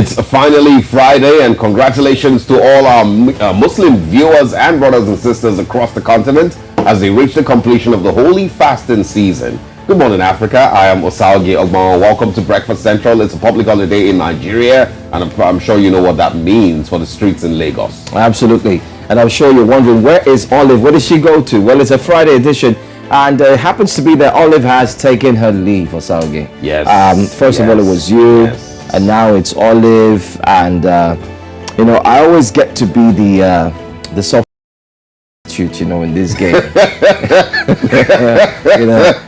It's finally Friday, and congratulations to all our Muslim viewers and brothers and sisters across the continent as they reach the completion of the holy fasting season. Good morning, Africa. I am Osalgie Ogbawa. Welcome to Breakfast Central. It's a public holiday in Nigeria, and I'm sure you know what that means for the streets in Lagos. Absolutely. And I'm sure you're wondering, where is Olive? Where did she go to? Well, it's a Friday edition, and it happens to be that Olive has taken her leave, Osalgie. Yes. First of all, it was you, and now it's Olive, and I always get to be the substitute, in this game.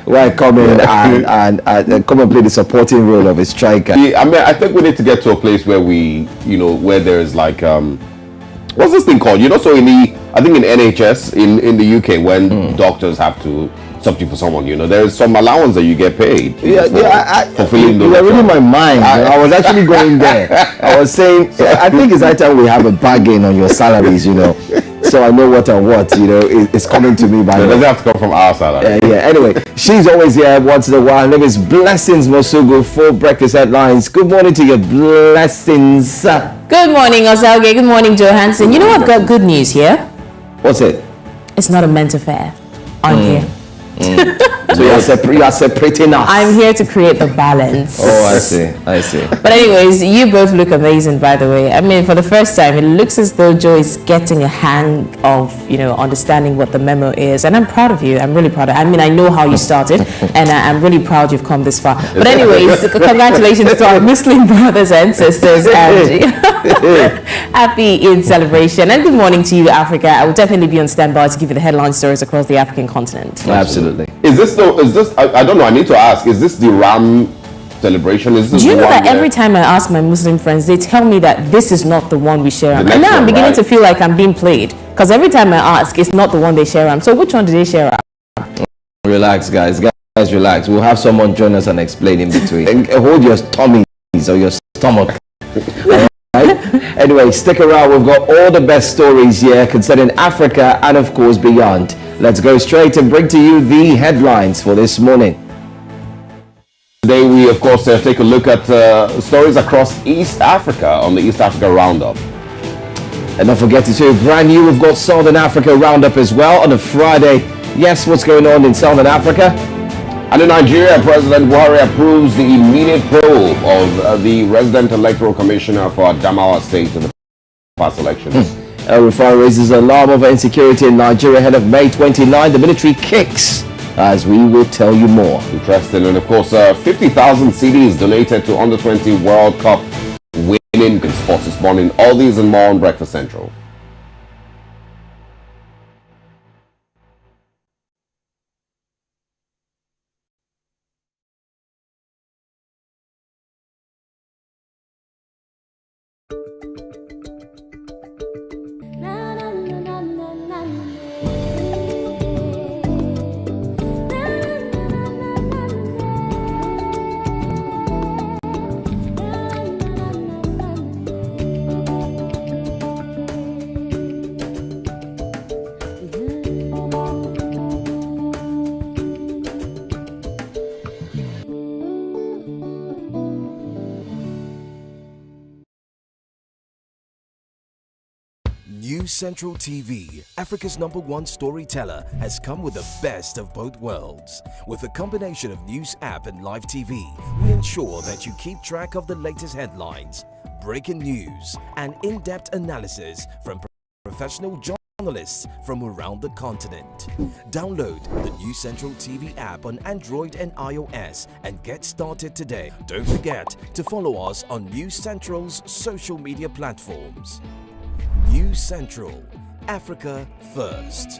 Where I come in and come and play the supporting role of a striker. I mean, I think we need to get to a place where where there's like what's this thing called? So I think in NHS in the UK, when doctors have to substitute for someone, there's some allowance that you get paid. For filling those. You're reading my mind. I was actually going there. I was saying, I think it's that time we have a bargain on your salaries, so I know what it's coming to me by now. It doesn't have to come from our salary. Anyway, she's always here once in a while. Her name is Blessings Mosugu, for Breakfast Headlines. Good morning to you, Blessings. Good morning, Osalgie. Good morning, Johansson. You know, I've got good news here. What's it? It's not a men's affair. I'm here. So you are separating us. I'm here to create the balance. Oh, I see. But anyways, you both look amazing, by the way. I mean, for the first time, it looks as though Joe is getting a hang of, understanding what the memo is. And I'm proud of you. I'm really proud of you. I mean, I know how you started, and I'm really proud you've come this far. But anyways, congratulations to our Muslim brothers and sisters. And happy in celebration. And good morning to you, Africa. I will definitely be on standby to give you the headline stories across the African continent. Absolutely. Is this I don't know, I need to ask, is this the Ram celebration? Is this Do you know that every time I ask my Muslim friends, they tell me that this is not the one we share. And now I'm beginning to feel like I'm being played, because every time I ask, it's not the one they share. So which one do they share? Relax, guys, relax. We'll have someone join us and explain in between. And hold your tummies or your stomach. Right? Anyway, stick around. We've got all the best stories here concerning Africa and of course beyond. Let's go straight and bring to you the headlines for this morning. Today we of course take a look at stories across East Africa on the East Africa Roundup. And don't forget to too, brand new, we've got Southern Africa Roundup as well on a Friday. Yes, what's going on in Southern Africa? And in Nigeria, President Buhari approves the immediate probe of the resident electoral commissioner for Adamawa State in the past elections. El Rufai raises alarm over insecurity in Nigeria ahead of May 29. The military kicks, as we will tell you more. Interesting. And of course, 50,000 CDs donated to Under-20 World Cup winning sports this morning. All these and more on Breakfast Central. News Central TV, Africa's #1 storyteller, has come with the best of both worlds. With a combination of news app and live TV, we ensure that you keep track of the latest headlines, breaking news, and in-depth analysis from professional journalists from around the continent. Download the News Central TV app on Android and iOS and get started today. Don't forget to follow us on News Central's social media platforms. News Central, Africa First.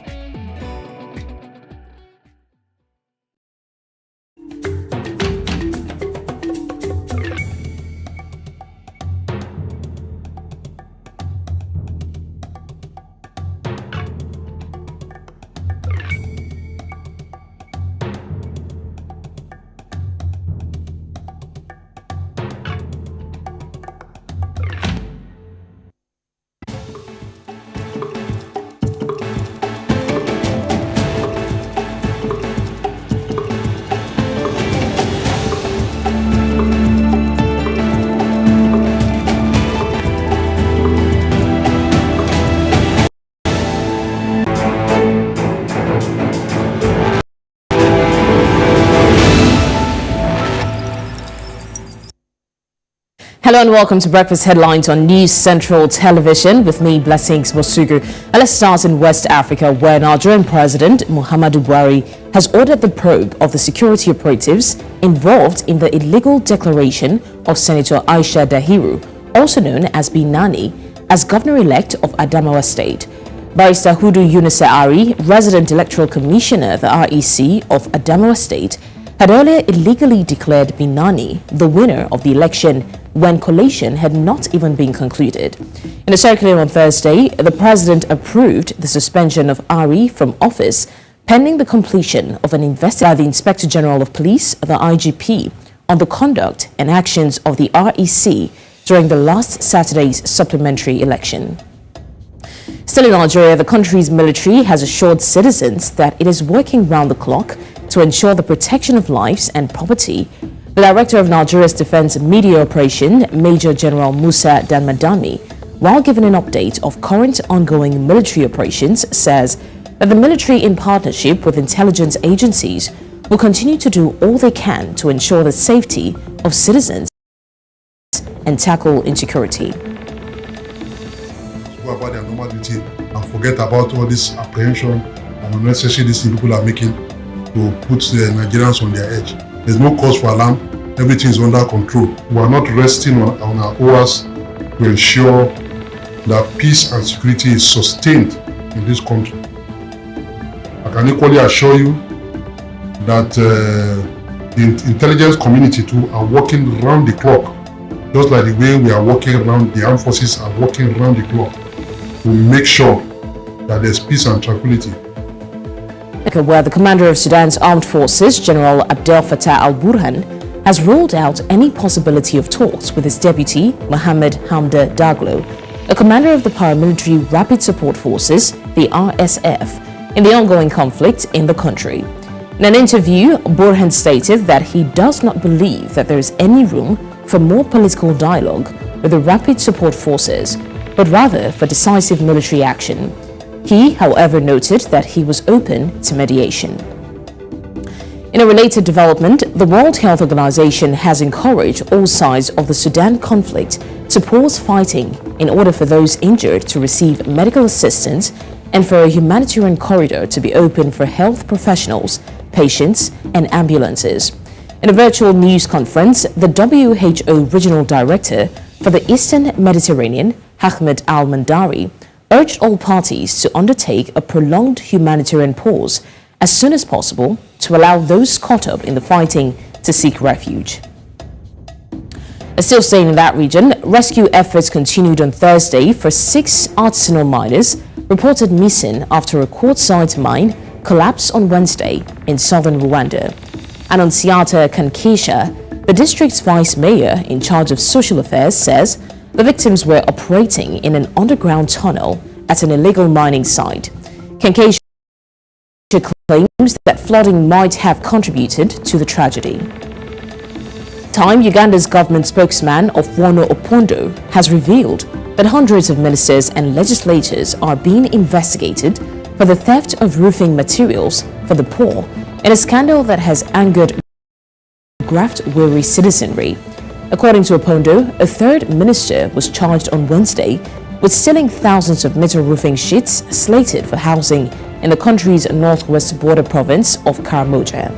Hello and welcome to Breakfast Headlines on News Central Television with me, Blessings Mosugu. And let's start in West Africa, where Nigerian President Muhammadu Buhari has ordered the probe of the security operatives involved in the illegal declaration of Senator Aisha Dahiru, also known as Binani, as governor-elect of Adamawa State. Barrister Hudu Yunusa Ari, resident electoral commissioner, the REC of Adamawa State, had earlier illegally declared Binani the winner of the election when collation had not even been concluded. In a circular on Thursday, the president approved the suspension of Ari from office pending the completion of an investigation by the Inspector General of Police, the IGP, on the conduct and actions of the REC during the last Saturday's supplementary election. Still in Nigeria, the country's military has assured citizens that it is working round the clock to ensure the protection of lives and property. The director of Nigeria's Defense Media Operation, Major General Musa Danmadami, while giving an update of current ongoing military operations, says that the military, in partnership with intelligence agencies, will continue to do all they can to ensure the safety of citizens and tackle insecurity. Go about their normal duty and forget about all this apprehension and unnecessary things people are making to put the Nigerians on their edge. There's no cause for alarm. Everything is under control. We are not resting on our oars to ensure that peace and security is sustained in this country. I can equally assure you that the intelligence community too are working round the clock, just like the way we are working around, the armed forces are working around the clock to make sure that there's peace and tranquility. Where the commander of Sudan's armed forces, General Abdel Fattah al-Burhan, has ruled out any possibility of talks with his deputy, Mohamed Hamda Daglo, a commander of the paramilitary Rapid Support Forces, the RSF, in the ongoing conflict in the country. In an interview, Burhan stated that he does not believe that there is any room for more political dialogue with the Rapid Support Forces, but rather for decisive military action. He, however, noted that he was open to mediation. In a related development, the World Health Organization has encouraged all sides of the Sudan conflict to pause fighting in order for those injured to receive medical assistance and for a humanitarian corridor to be open for health professionals, patients, and ambulances. In a virtual news conference, the WHO Regional Director for the Eastern Mediterranean, Ahmed Al-Mandari, urged all parties to undertake a prolonged humanitarian pause as soon as possible to allow those caught up in the fighting to seek refuge. Still staying in that region, rescue efforts continued on Thursday for 6 artisanal miners reported missing after a quartzite mine collapsed on Wednesday in southern Rwanda. Annunciata Kankesha, the district's vice mayor in charge of social affairs, says the victims were operating in an underground tunnel at an illegal mining site. Kankesha claims that flooding might have contributed to the tragedy. Uganda's government spokesman Ofwono Opondo has revealed that hundreds of ministers and legislators are being investigated for the theft of roofing materials for the poor in a scandal that has angered graft-weary citizenry. According to Opondo, a third minister was charged on Wednesday with stealing thousands of metal roofing sheets slated for housing in the country's northwest border province of Karamoja.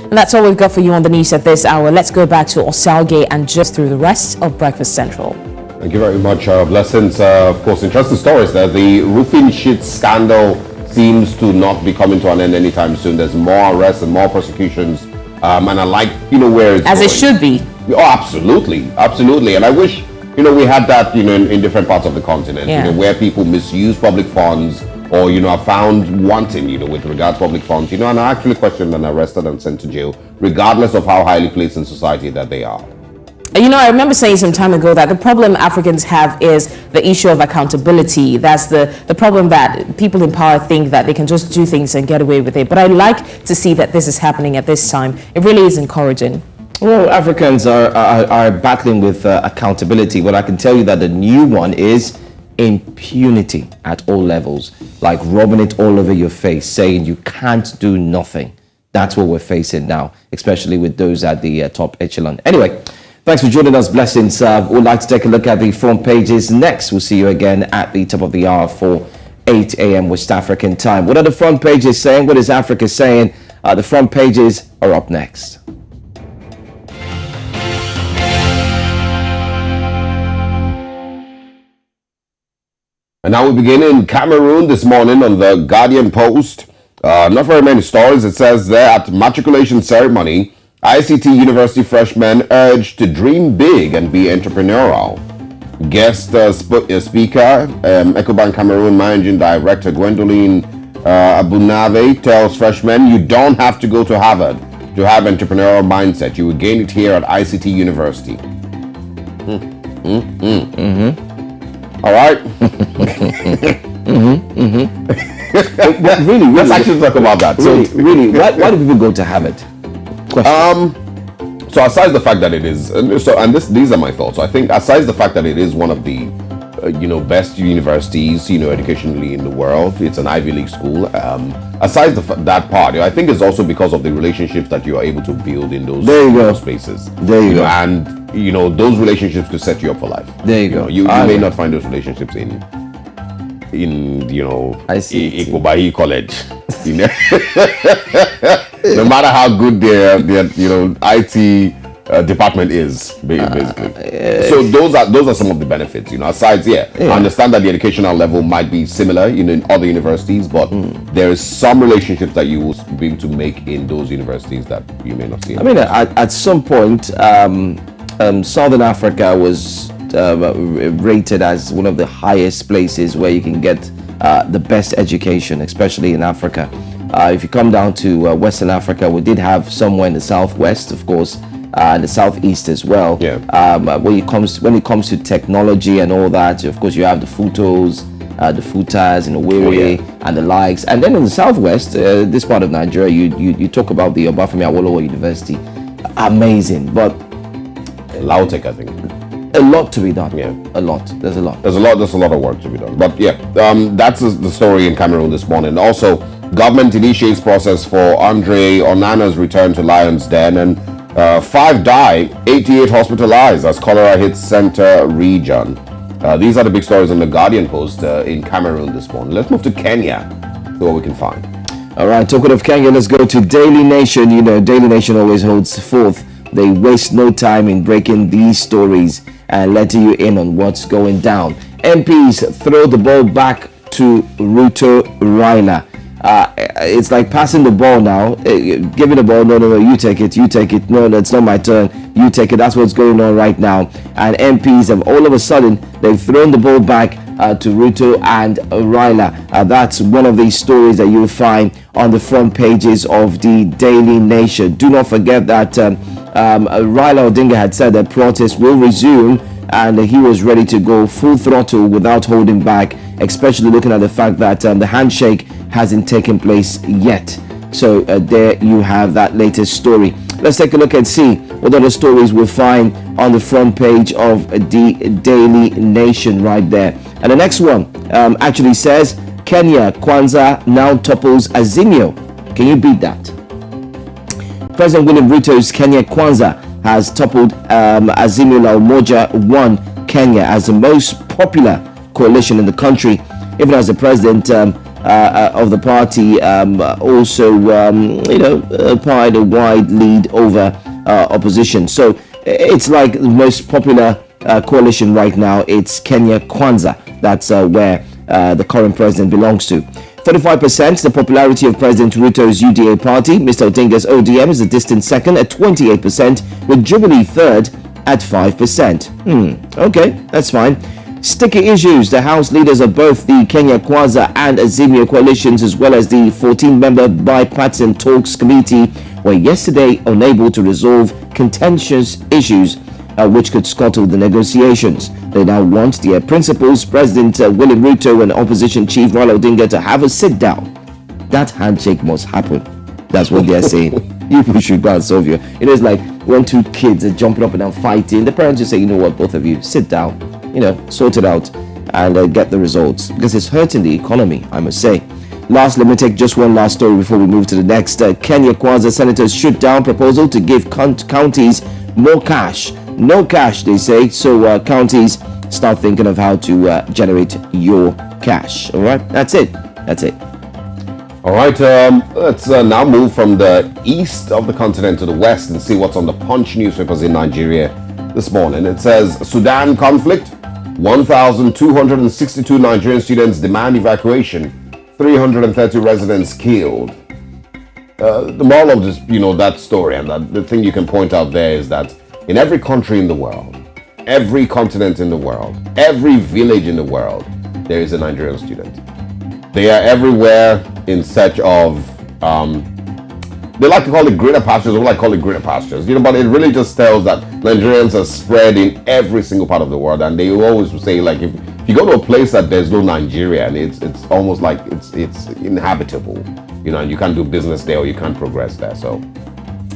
And that's all we've got for you on the news at this hour. Let's go back to Osalge and just through the rest of Breakfast Central. Thank you very much, Blessings. Of course, interesting stories there. The roofing sheet scandal seems to not be coming to an end anytime soon. There's more arrests and more prosecutions. And I like, where it's As going. it should be. Oh, absolutely. Absolutely. And I wish, we had that, in different parts of the continent, where people misuse public funds or, are found wanting, with regards to public funds, and are actually questioned and arrested and sent to jail, regardless of how highly placed in society that they are. I remember saying some time ago that the problem Africans have is the issue of accountability. That's the problem, that people in power think that they can just do things and get away with it. But I like to see that this is happening at this time. It really is encouraging. Well, Africans are battling with accountability, but I can tell you that the new one is impunity at all levels, like rubbing it all over your face, saying you can't do nothing. That's what we're facing now, especially with those at the top echelon. Anyway, thanks for joining us. Blessings. We'd like to take a look at the front pages next. We'll see you again at the top of the hour for 8 a.m. West African time. What are the front pages saying? What is Africa saying? The front pages are up next. And now we begin in Cameroon this morning on the Guardian Post. Not very many stories. It says there at matriculation ceremony, ICT University freshmen urged to dream big and be entrepreneurial. Guest speaker, Ecobank Cameroon Managing Director Gwendoline Abunave tells freshmen you don't have to go to Harvard to have entrepreneurial mindset. You will gain it here at ICT University. All right. But really, Let's actually talk about that. Really, why do people go to Harvard? So aside the fact that it is, these are my thoughts. So I think aside the fact that it is one of the, best universities, educationally in the world, it's an Ivy League school. Aside that part, I think it's also because of the relationships that you are able to build in those spaces. There you go. And those relationships could set you up for life. There you go. You may not find those relationships in Ikobayi College. No matter how good their IT department is, basically. So those are some of the benefits. Aside, I understand that the educational level might be similar in other universities, but there is some relationships that you will be able to make in those universities that you may not see. I mean, at some point, Southern Africa was rated as one of the highest places where you can get the best education, especially in Africa. If you come down to Western Africa, we did have somewhere in the southwest, of course, and the southeast as well. Yeah. When it comes to technology and all that, of course, you have the Futos, the Futas, Wiri, and the likes. And then in the southwest, this part of Nigeria, you talk about the Obafemi Awolowo University. Amazing, but Lautech, I think. A lot to be done. Yeah. A lot. There's a lot. There's a lot of work to be done. But that's the story in Cameroon this morning. Also, government initiates process for Andre Onana's return to Lion's Den, and 5 die, 88 hospitalized as cholera hits center region. These are the big stories on the Guardian Post in Cameroon this morning. Let's move to Kenya, see what we can find. All right, talking of Kenya, let's go to Daily Nation. Daily Nation always holds forth. They waste no time in breaking these stories and letting you in on what's going down. MPs throw the ball back to Ruto Raila. It's like passing the ball now. Giving the ball, no, you take it. No, it's not my turn. You take it. That's what's going on right now. And MPs have all of a sudden, they've thrown the ball back to Ruto and Raila. That's one of these stories that you'll find on the front pages of the Daily Nation. Do not forget that Raila Odinga had said that protests will resume, and he was ready to go full throttle without holding back, especially looking at the fact that the handshake hasn't taken place yet. So there you have that latest story. Let's take a look and see what other stories we'll find on the front page of the Daily Nation right there. And the next one actually says, Kenya Kwanza now topples Azimio. Can you beat that? President William Ruto's Kenya Kwanza has toppled Azimio la Umoja One Kenya as the most popular coalition in the country, even as the president of the party also applied a wide lead over opposition. So it's like the most popular coalition right now. It's Kenya Kwanza. That's where the current president belongs to. 35%, the popularity of President Ruto's UDA party. Mr. Odinga's ODM is a distant second at 28%, with Jubilee third at 5%. Okay, that's fine. Sticky issues. The House leaders of both the Kenya Kwanza and Azimio coalitions, as well as the 14-member bipartisan talks committee, were yesterday unable to resolve contentious issues which could scuttle the negotiations. They now want their principals, President William Ruto and opposition chief Raila Odinga, to have a sit down. That handshake must happen. That's what they're saying. You people should go and solve your. It's like when two kids are jumping up and down fighting. The parents just say, you know what, both of you, sit down, sort it out and get the results, because it's hurting the economy, I must say. Last, let me take just one last story before we move to the next. Kenya Kwanzaa senators shoot down proposal to give counties more cash. No cash, they say. So counties start thinking of how to generate your cash. All right, that's it. All right, let's now move from the east of the continent to the west and see what's on the Punch newspapers in Nigeria this morning. It says Sudan conflict, 1,262 Nigerian students demand evacuation, 330 residents killed. The moral of this, that story, and the thing you can point out there is that in every country in the world, every continent in the world, every village in the world, there is a Nigerian student. They are everywhere in search of, they like to call it greener pastures, or like call it greener pastures, but it really just tells that Nigerians are spread in every single part of the world, and they always say, like, if you go to a place that there's no Nigerian, it's almost like it's inhabitable, and you can't do business there or you can't progress there. So,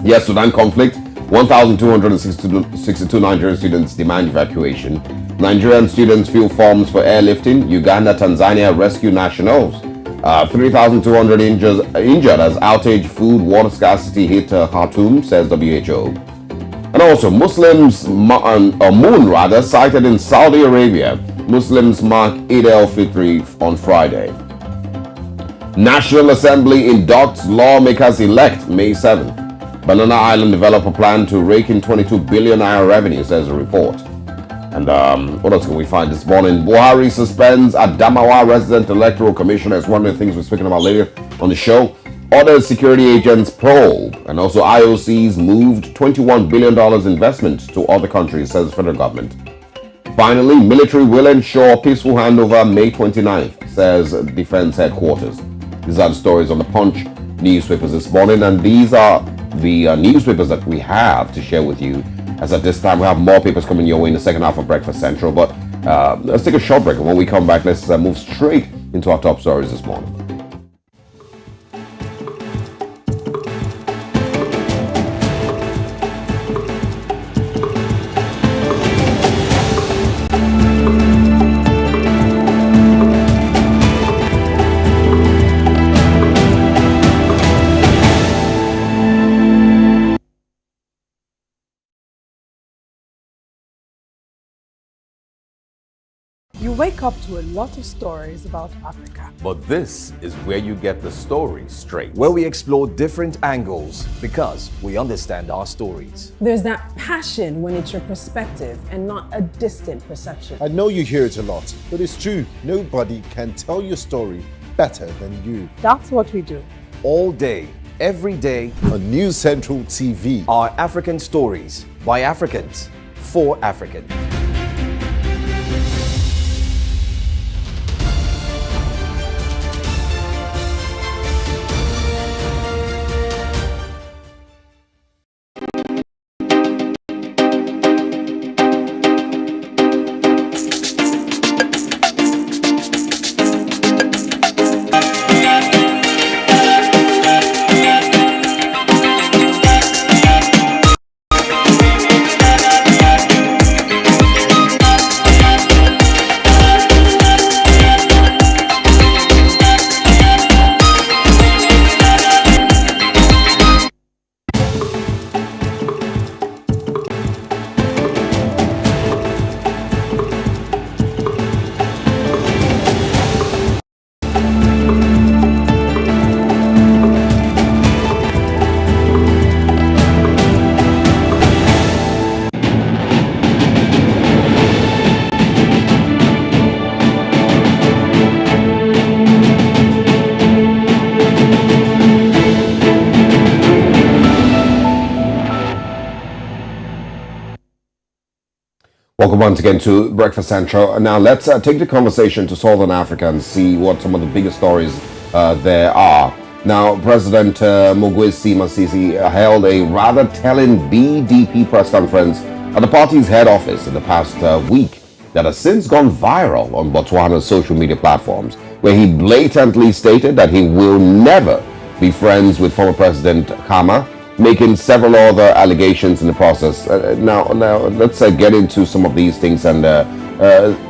yes, Sudan conflict, 1,262 Nigerian students demand evacuation. Nigerian students fill forms for airlifting. Uganda, Tanzania rescue nationals. 3,200 injured as outage, food, water scarcity hit Khartoum, says WHO. And also, Muslims, moon rather, sighted in Saudi Arabia. Muslims mark Eid al-Fitr on Friday. National Assembly inducts lawmakers elect May 7th. Banana Island developer plan to rake in 22 billion naira revenue, says a report. And what else can we find this morning? Buhari suspends Adamawa resident electoral commissioner. It's one of the things we're speaking about later on the show. Other security agents probe. And also IOCs moved $21 billion investment to other countries, says the federal government. Finally, military will ensure peaceful handover May 29th, says Defense Headquarters. These are the stories on the Punch newspapers this morning, and these are the newspapers that we have to share with you. As at this time, we have more papers coming your way in the second half of Breakfast Central, but let's take a short break, and when we come back, let's move straight into our top stories this morning. You wake up to a lot of stories about Africa. But this is where you get the story straight. Where we explore different angles because we understand our stories. There's that passion when it's your perspective and not a distant perception. I know you hear it a lot, but it's true. Nobody can tell your story better than you. That's what we do. All day, every day, On News Central TV. are African stories by Africans for Africans. Welcome once again to Breakfast Central. Now let's take the conversation to Southern Africa and see what some of the biggest stories there are. Now, President Mogwezi Masisi held a rather telling BDP press conference at the party's head office in the past week that has since gone viral on Botswana's social media platforms, where he blatantly stated that he will never be friends with former President Khama, making several other allegations in the process. Now let's get into some of these things and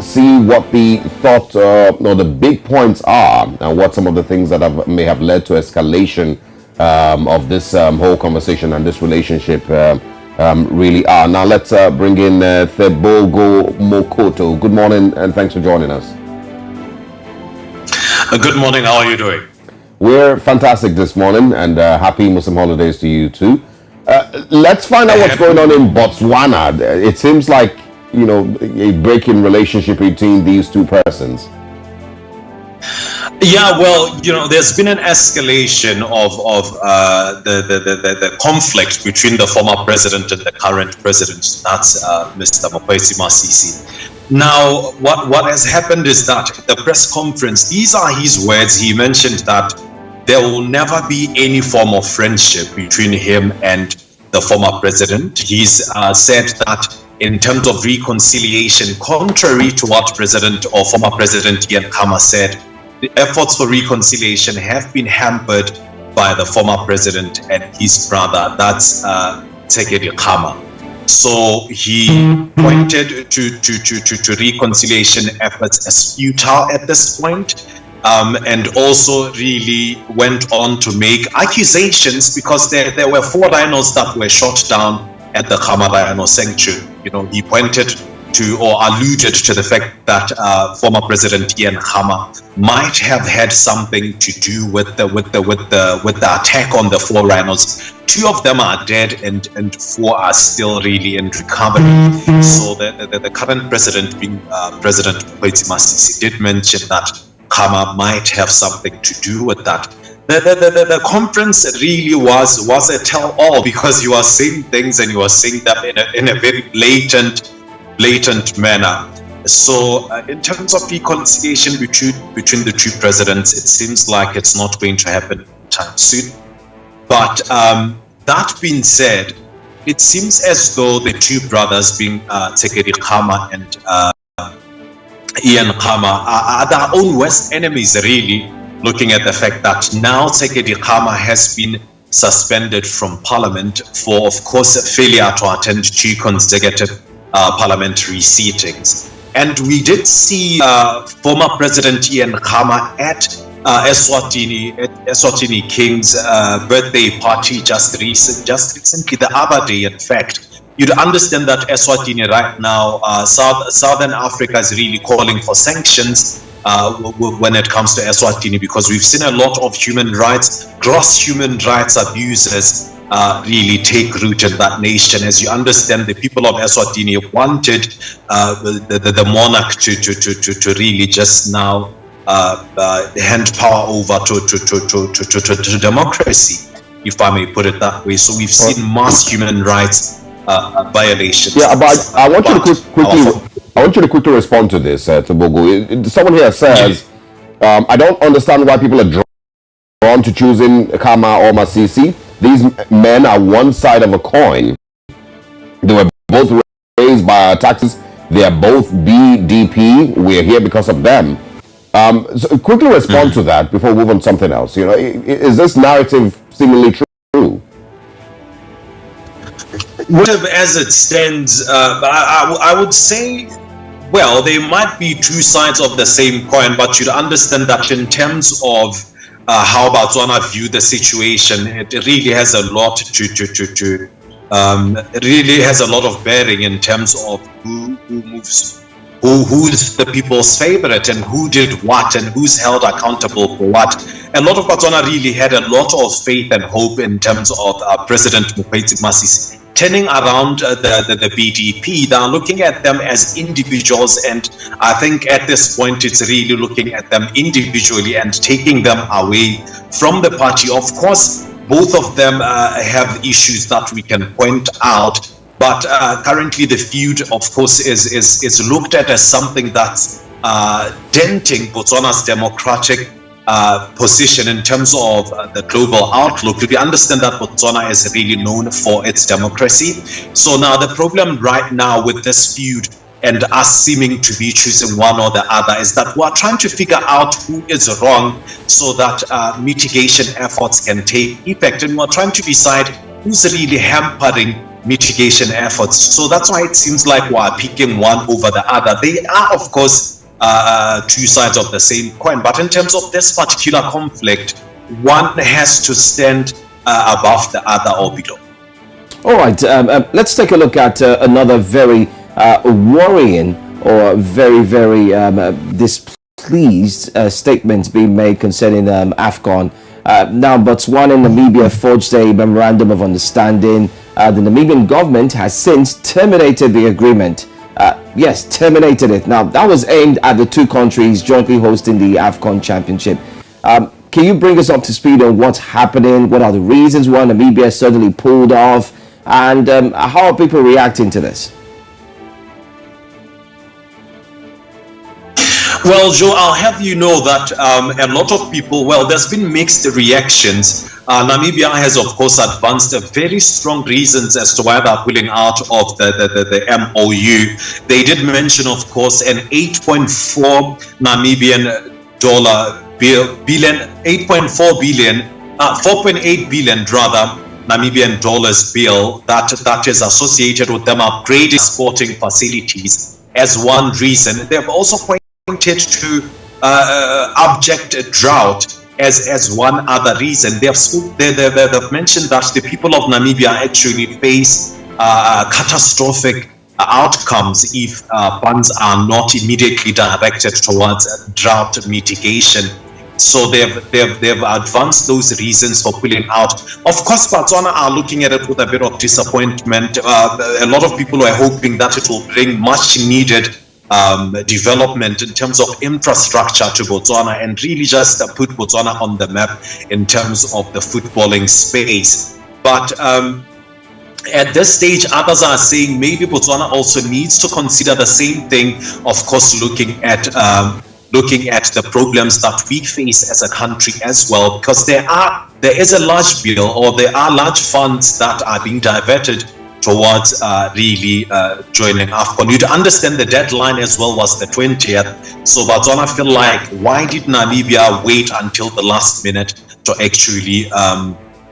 see what the thought or the big points are, and what some of the things that may have led to escalation of this whole conversation and this relationship really are. Now let's bring in Thebogo Mokoto. Good morning and thanks for joining us. Good morning, how are you doing? We're fantastic this morning, and happy Muslim holidays to you too. Let's find out what's going on in Botswana. It seems like, you know, a break in relationship between these two persons. Yeah, well, you know, there's been an escalation of the conflict between the former president and the current president. That's Mr. Mokgweetsi Masisi. Now, what has happened is that the press conference, these are his words. He mentioned that there will never be any form of friendship between him and the former president. He's said that in terms of reconciliation, contrary to what President or former President Ian Khama said, the efforts for reconciliation have been hampered by the former president and his brother, that's Tekedi Khama. So he pointed to reconciliation efforts as futile at this point, and also really went on to make accusations because there were 4 rhinos that were shot down at the Khama Rhino Sanctuary. You know, he pointed to or alluded to the fact that former President Ian Khama might have had something to do with the attack on the 4 rhinos. 2 of them are dead and 4 are still really in recovery. So the current president, being President Mokgweetsi Masisi, did mention that Khama might have something to do with that. The conference really was a tell-all because you are saying things and you are saying them in a very blatant manner. So in terms of reconciliation between the 2 presidents, it seems like it's not going to happen anytime soon. But that being said, it seems as though the 2 brothers, being Tekedi Khama and Ian Khama, are their own worst enemies, really, looking at the fact that now Tekedi Khama has been suspended from parliament for, of course, failure to attend 2 consecutive parliamentary sittings. And we did see former President Ian Khama at Eswatini King's birthday party just recently, the other day, in fact. You'd understand that Eswatini right now, Southern Africa is really calling for sanctions when it comes to Eswatini, because we've seen a lot of gross human rights abuses really take root in that nation. As you understand, the people of Eswatini wanted the monarch to really just now hand power over to democracy, if I may put it that way. So we've seen mass human rights violations. Yeah, but I want you to quickly respond to this, Thebogo. Someone here says, I don't understand why people are drawn to choosing Khama or Masisi. These men are one side of a coin. They were both raised by our taxes. They are both BDP. We are here because of them. So quickly respond to that before we move on to something else. You know, is this narrative seemingly true? Well, as it stands, I would say, well, there might be 2 sides of the same coin, but you'd understand that in terms of how Botswana view the situation, it really has a lot it really has a lot of bearing in terms of who's the people's favorite and who did what and who's held accountable for what. A lot of Botswana really had a lot of faith and hope in terms of President Mokgweetsi Masisi turning around the BDP. They're looking at them as individuals, and I think at this point it's really looking at them individually and taking them away from the party. Of course, both of them have issues that we can point out, but currently the feud, of course, is looked at as something that's denting Botswana's democratic position in terms of the global outlook. We understand that Botswana is really known for its democracy. So now the problem right now with this feud and us seeming to be choosing one or the other is that we're trying to figure out who is wrong so that mitigation efforts can take effect, and we're trying to decide who's really hampering mitigation efforts. So that's why it seems like we're picking one over the other. They are, of course, two sides of the same coin. But in terms of this particular conflict, one has to stand above the other or below. All right, let's take a look at another very worrying or very, very displeased statement being made concerning AFCON. Now, Botswana and Namibia forged a memorandum of understanding. The Namibian government has since terminated the agreement. Yes, terminated it. Now, that was aimed at the two countries jointly hosting the AFCON Championship. Can you bring us up to speed on what's happening? What are the reasons why Namibia suddenly pulled off? And how are people reacting to this? Well, Joe, I'll have you know that a lot of people, well, there's been mixed reactions. Namibia has, of course, advanced very strong reasons as to why they're pulling out of the MOU. They did mention, of course, an 8.4 Namibian dollar billion, 8.4 billion, 4.8 billion rather, Namibian dollars bill that is associated with them upgrading sporting facilities as one reason. They've also pointed to abject drought as one other reason. They've mentioned that the people of Namibia actually face catastrophic outcomes if funds are not immediately directed towards drought mitigation. So they've advanced those reasons for pulling out. Of course, Botswana are looking at it with a bit of disappointment. A lot of people are hoping that it will bring much needed development in terms of infrastructure to Botswana and really just put Botswana on the map in terms of the footballing space. But at this stage, others are saying maybe Botswana also needs to consider the same thing, of course, looking at the problems that we face as a country as well, because there is a large bill, or there are large funds that are being diverted towards really joining AFCON. You'd understand the deadline as well was the 20th. So Botswana feel like, why did Namibia wait until the last minute to actually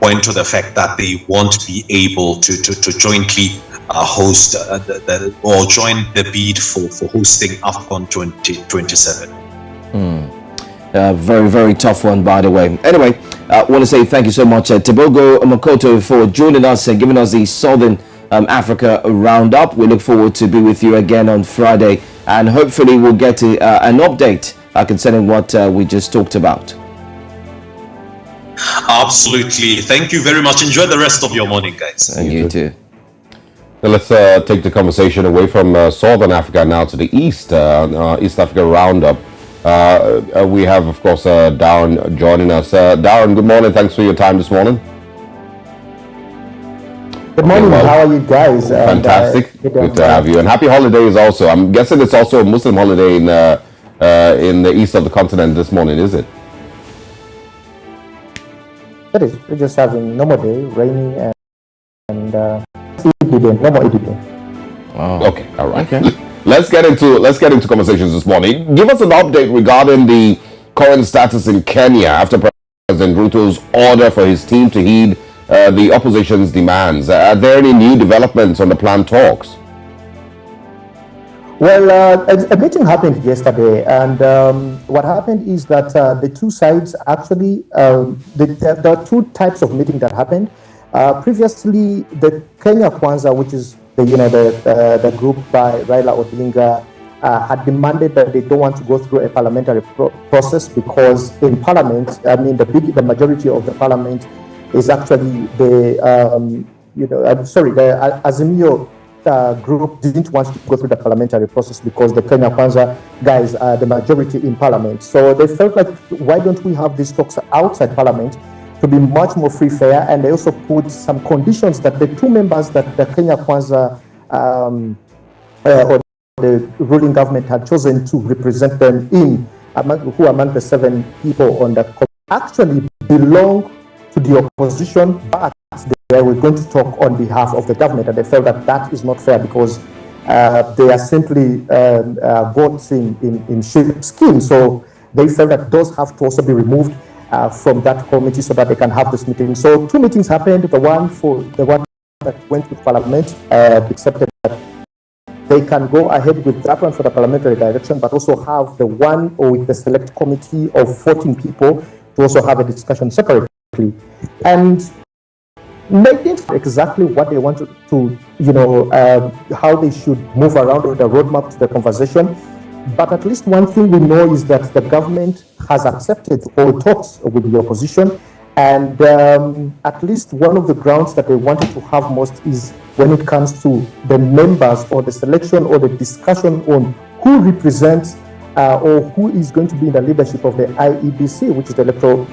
point to the fact that they won't be able to jointly host or join the bid for hosting AFCON 2027? Very, very tough one, by the way. Anyway, I want to say thank you so much, Tebogo Makoto, for joining us and giving us the Southern Africa roundup. We look forward to be with you again on Friday, and hopefully we'll get an update concerning what we just talked about. Absolutely. Thank you very much. Enjoy the rest of your morning, guys. And you too. So let's take the conversation away from Southern Africa now to the East Africa roundup. We have, of course, Darren joining us. Darren, good morning. Thanks for your time this morning. Good morning. How are you guys? Fantastic. Good to have you. And happy holidays also. I'm guessing it's also a Muslim holiday in the east of the continent this morning, is it? It is. We're just having normal day, rainy and normal Eid day. Oh. Okay. All right. Okay. Let's get into conversations this morning. Give us an update regarding the current status in Kenya after President Ruto's order for his team to heed the opposition's demands. Are there any new developments on the planned talks? Well, a meeting happened yesterday, and what happened is that the two sides actually, there are two types of meeting that happened. Previously, the Kenya Kwanza, which is the group by Raila Odinga, had demanded that they don't want to go through a parliamentary process because in Parliament, I mean, the majority of the Parliament is actually the Azimio group didn't want to go through the parliamentary process because the Kenya Kwanza guys are the majority in Parliament. So they felt like, why don't we have these talks outside Parliament to be much more free, fair? And they also put some conditions that the two members that the Kenya Kwanza or the ruling government had chosen to represent them in, who among the 7 people on that committee actually belong to the opposition, but they were going to talk on behalf of the government, and they felt that that is not fair because they are simply voting in skin. So they felt that those have to also be removed from that committee so that they can have this meeting. So 2 meetings happened. The one that went to Parliament accepted that they can go ahead with that one for the parliamentary direction, but also have the one or with the select committee of 14 people to also have a discussion separately. And they didn't know exactly what they wanted to, how they should move around with the roadmap to the conversation. But at least one thing we know is that the government has accepted all talks with the opposition. And at least one of the grounds that they wanted to have most is when it comes to the members or the selection or the discussion on who represents or who is going to be in the leadership of the IEBC, which is the electoral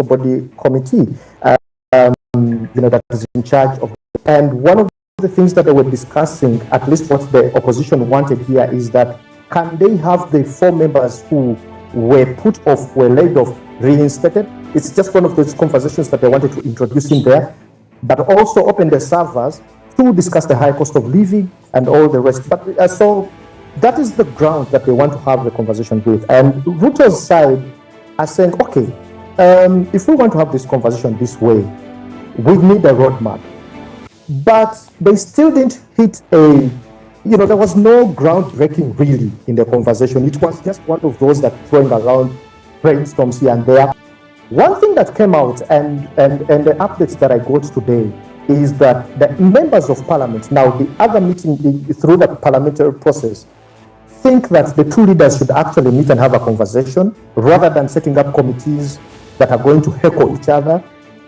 body committee, that is in charge of. And one of the things that they were discussing, at least what the opposition wanted here, is that can they have the 4 members who were put off, were laid off, reinstated? It's just one of those conversations that they wanted to introduce in there, but also open the servers to discuss the high cost of living and all the rest. But so that is the ground that they want to have the conversation with. And Ruto's side are saying, okay, if we want to have this conversation this way, we need a roadmap. But they still didn't hit there was no groundbreaking really in the conversation. It was just one of those that throwing around brainstorms here and there. One thing that came out and the updates that I got today is that the members of parliament, now the other meeting through the parliamentary process, think that the 2 leaders should actually meet and have a conversation rather than setting up committees that are going to heckle each other,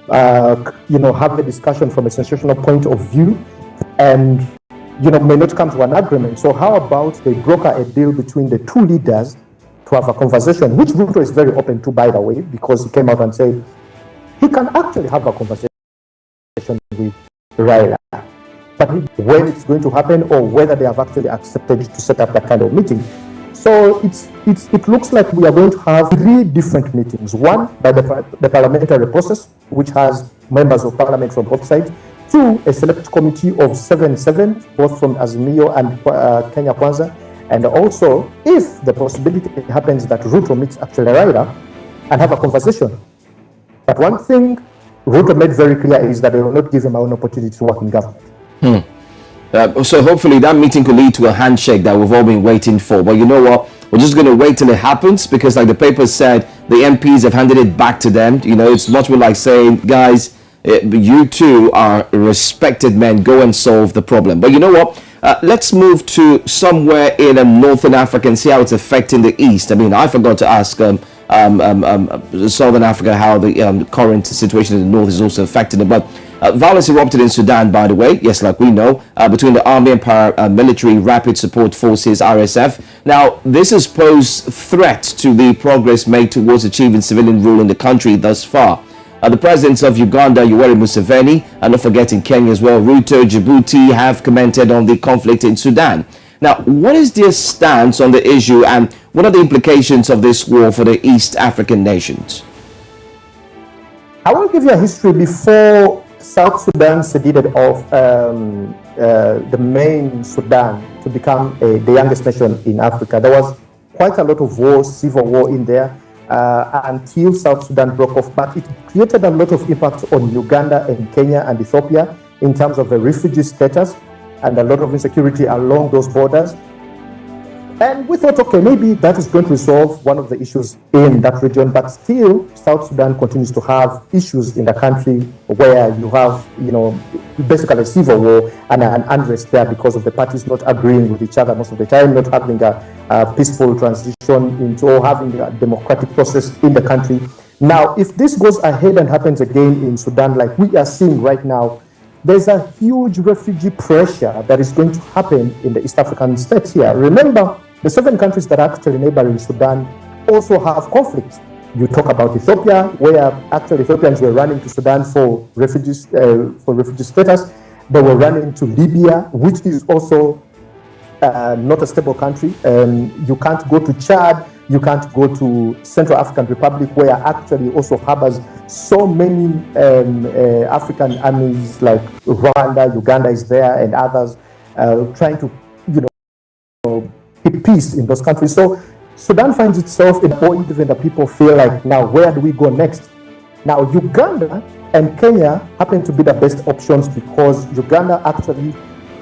have a discussion from a sensational point of view and, may not come to an agreement. So how about they broker a deal between the 2 leaders to have a conversation, which Ruto is very open to, by the way, because he came out and said he can actually have a conversation with Raila. But when it's going to happen or whether they have actually accepted to set up that kind of meeting. So it looks like we are going to have 3 different meetings. One, by the parliamentary process, which has members of parliament from both sides. 2, a select committee of 7, both from Azimio and Kenya Kwanza. And also, if the possibility happens that Ruto meets actually Raila and have a conversation. But one thing Ruto made very clear is that they will not give him an opportunity to work in government. So hopefully that meeting could lead to a handshake that we've all been waiting for. But you know what? We're just going to wait till it happens because like the paper said, the MPs have handed it back to them. It's much more like saying, guys, you two are respected men, go and solve the problem. But you know what? Let's move to somewhere in Northern Africa and see how it's affecting the East. I mean, I forgot to ask Southern Africa how the current situation in the North is also affecting it. But violence erupted in Sudan, by the way, yes, like we know, between the Army and Paramilitary Rapid Support Forces, RSF. Now, this has posed threats to the progress made towards achieving civilian rule in the country thus far. The presidents of Uganda, Yoweri Museveni, and not forgetting Kenya as well, Ruto, Djibouti, have commented on the conflict in Sudan. Now, what is their stance on the issue and what are the implications of this war for the East African nations? I will give you a history before South Sudan seceded off the main Sudan to become the youngest nation in Africa. There was quite a lot of war, civil war in there. Until South Sudan broke off, but it created a lot of impact on Uganda and Kenya and Ethiopia in terms of the refugee status and a lot of insecurity along those borders. And we thought, okay, maybe that is going to resolve one of the issues in that region, but still South Sudan continues to have issues in the country where you have, basically a civil war and an unrest there because of the parties not agreeing with each other most of the time, not having a peaceful transition into or having a democratic process in the country. Now, if this goes ahead and happens again in Sudan, like we are seeing right now, there's a huge refugee pressure that is going to happen in the East African states here. Remember, the 7 countries that are actually neighboring Sudan also have conflicts. You talk about Ethiopia, where actually Ethiopians were running to Sudan for refugee status. They were running to Libya, which is also not a stable country. You can't go to Chad. You can't go to Central African Republic, where actually also harbors so many African armies like Rwanda, Uganda is there, and others trying to, keep peace in those countries. So Sudan finds itself in a point even that people feel like, now where do we go next? Now Uganda and Kenya happen to be the best options because Uganda actually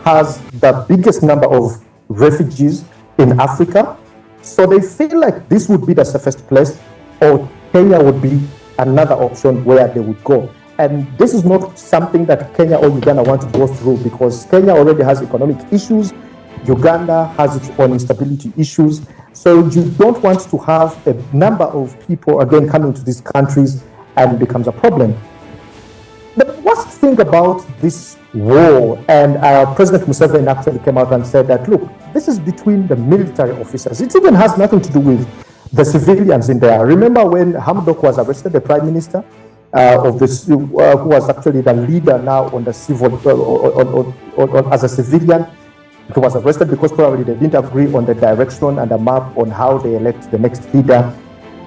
has the biggest number of refugees in Africa. So they feel like this would be the safest place, or Kenya would be another option where they would go. And this is not something that Kenya or Uganda want to go through because Kenya already has economic issues. Uganda has its own instability issues. So you don't want to have a number of people again coming to these countries and it becomes a problem. The worst thing about this war, and President Museveni actually came out and said that, look, this is between the military officers. It even has nothing to do with the civilians in there. Remember when Hamdok was arrested, the prime minister of this, who was actually the leader now on the civil, as a civilian, he was arrested because probably they didn't agree on the direction and the map on how they elect the next leader.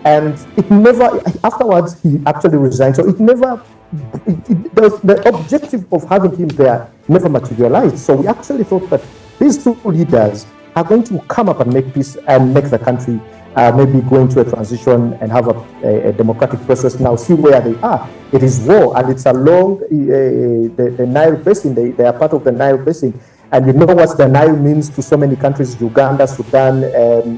And it never, afterwards, he actually resigned. So it never, the objective of having him there never materialized. So we actually thought that these two leaders are going to come up and make peace and make the country maybe go into a transition and have a democratic process. Now see where they are. It is war, and it's along the Nile Basin. They are part of the Nile Basin. And you know what the Nile means to so many countries: Uganda, Sudan,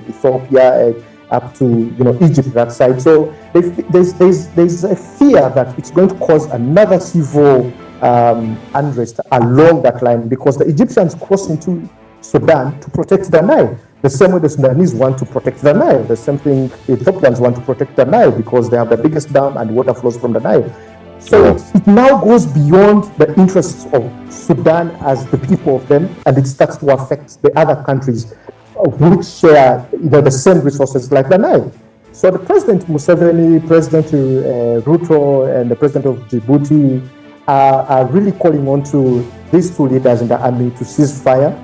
Ethiopia, up to Egypt, that side. So there's a fear that it's going to cause another civil unrest along that line because the Egyptians cross into Sudan to protect the Nile. The same way the Sudanese want to protect the Nile. The same thing Ethiopians want to protect the Nile because they have the biggest dam and water flows from the Nile. So it now goes beyond the interests of Sudan as the people of them, and it starts to affect the other countries which share the same resources like the Nile. So the President Museveni, President Ruto, and the President of Djibouti are really calling on to these two leaders in the army to cease fire,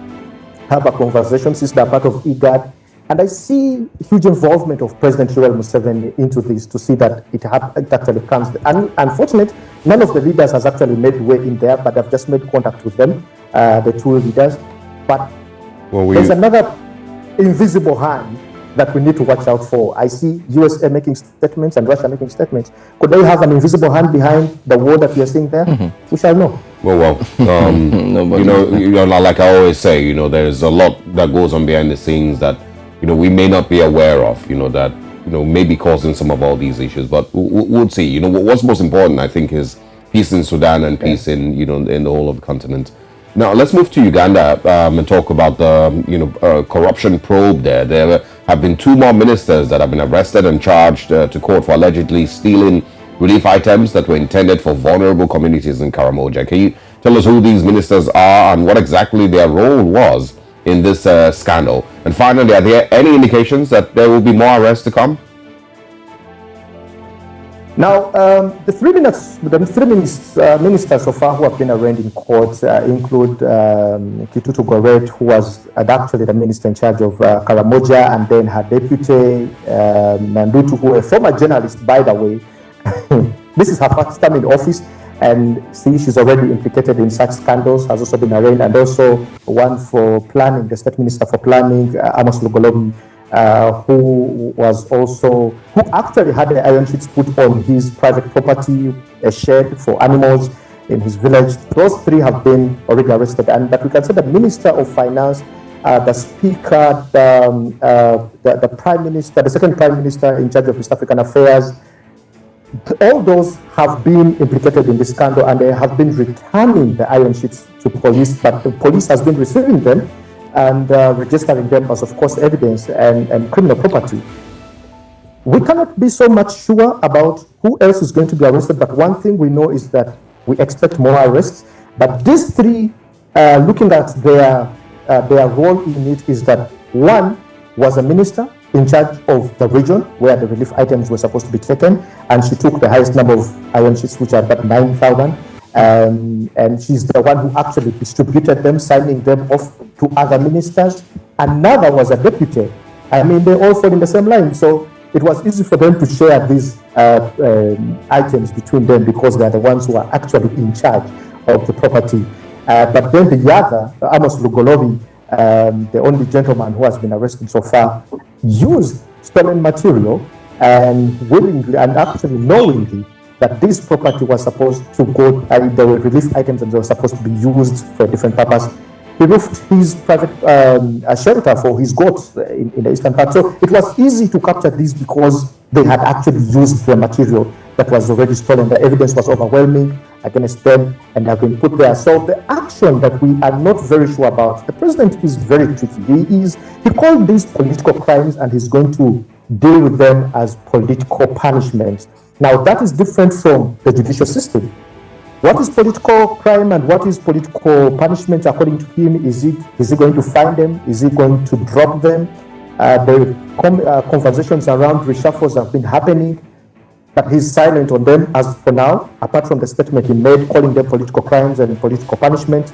have a conversation since they're part of IGAD. And I see huge involvement of President Yoweri Museveni into this to see that it actually comes. And unfortunately, none of the leaders has actually made way in there, but I've just made contact with them, the two leaders. But there's another invisible hand that we need to watch out for. I see USA making statements and Russia making statements. Could they have an invisible hand behind the war that we are seeing there? Mm-hmm. We shall know. Well, like I always say, there's a lot that goes on behind the scenes that we may not be aware of, that may be causing some of all these issues, but we'll see. What's most important, I think, is peace in Sudan and peace in the whole of the continent. Now let's move to Uganda and talk about the corruption probe there. There have been 2 more ministers that have been arrested and charged to court for allegedly stealing relief items that were intended for vulnerable communities in Karamoja. Can you tell us who these ministers are and what exactly their role was in this scandal? And finally, are there any indications that there will be more arrests to come? Now, the three ministers so far who have been arraigned in court include Kitutu Goret, who was actually the minister in charge of Karamoja, and then her deputy, Nandutu, who a former journalist, by the way. This is her first time in office, and she's already implicated in such scandals, has also been arraigned, and also one for planning, the state minister for planning, Amos Lugolobi, who actually had the iron sheets put on his private property, a shed for animals in his village. Those 3 have been already arrested, but we can say the Minister of Finance, the Speaker, the Prime Minister, the second Prime Minister in charge of East African Affairs, all those have been implicated in this scandal, and they have been returning the iron sheets to police, but the police has been receiving them and registering them as, of course, evidence and criminal property. We cannot be so much sure about who else is going to be arrested, but one thing we know is that we expect more arrests. But these 3, looking at their role in it, is that one was a minister in charge of the region where the relief items were supposed to be taken, and she took the highest number of iron sheets, which are about 9,000. And she's the one who actually distributed them, signing them off to other ministers. Another was a deputy. I mean, they all fall in the same line. So it was easy for them to share these items between them because they're the ones who are actually in charge of the property. But then the other, Amos Lugolobi, the only gentleman who has been arrested so far, used stolen material and willingly and actually knowingly that this property was supposed to go, there were relief items and they were supposed to be used for a different purpose. He roofed his private shelter for his goats in the eastern part. So it was easy to capture these because they had actually used the material that was already stolen. The evidence was overwhelming against them and have been put there. So the action that we are not very sure about, the president is very tricky. He called these political crimes and he's going to deal with them as political punishments. Now that is different from the judicial system. What is political crime and what is political punishment according to him? Is he going to fine them? Is he going to drop them? The conversations around reshuffles have been happening, but he's silent on them as for now, apart from the statement he made calling them political crimes and political punishment.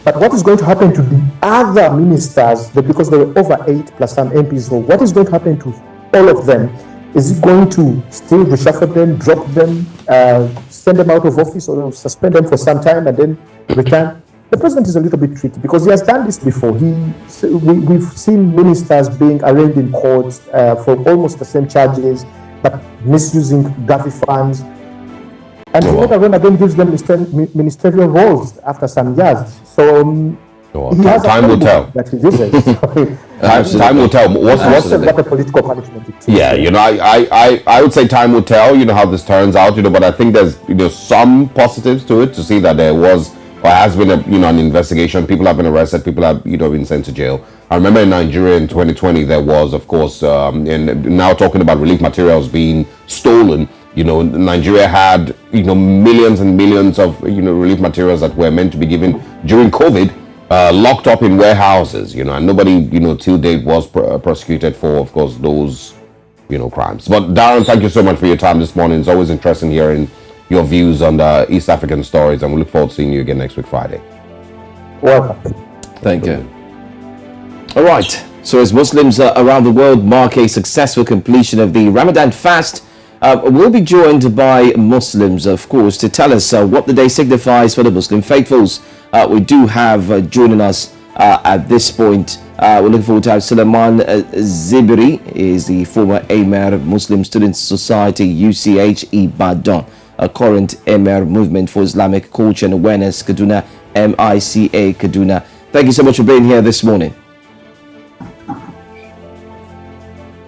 But what is going to happen to the other ministers, because there were over 8 plus some MPs, so what is going to happen to all of them? Is he going to still reshuffle them, drop them, send them out of office or suspend them for some time and then return? The president is a little bit tricky because he has done this before. We've seen ministers being arraigned in courts for almost the same charges, but misusing Gavi funds. And later on again gives them ministerial roles after some years. So he has time will tell. That he uses. Time will tell. What's the political punishment? Yeah, I would say time will tell. How this turns out. But I think there's some positives to it to see that there was or has been an investigation. People have been arrested. People have been sent to jail. I remember in Nigeria in 2020 there was, of course, and now talking about relief materials being stolen. Nigeria had millions and millions of relief materials that were meant to be given during COVID. Locked up in warehouses, and nobody, till date was prosecuted for, of course, those, crimes. But Darren, thank you so much for your time this morning. It's always interesting hearing your views on the East African stories, and we look forward to seeing you again next week, Friday. Welcome. Thank you. All right. So as Muslims around the world mark a successful completion of the Ramadan fast, we'll be joined by Muslims, of course, to tell us what the day signifies for the Muslim faithfuls. We do have joining us at this point. We're looking forward to have Suleiman Zibri, is the former Emir of Muslim Students Society, UCH Ibadan, a current Emir Movement for Islamic Culture and Awareness, Kaduna, MICA Kaduna. Thank you so much for being here this morning.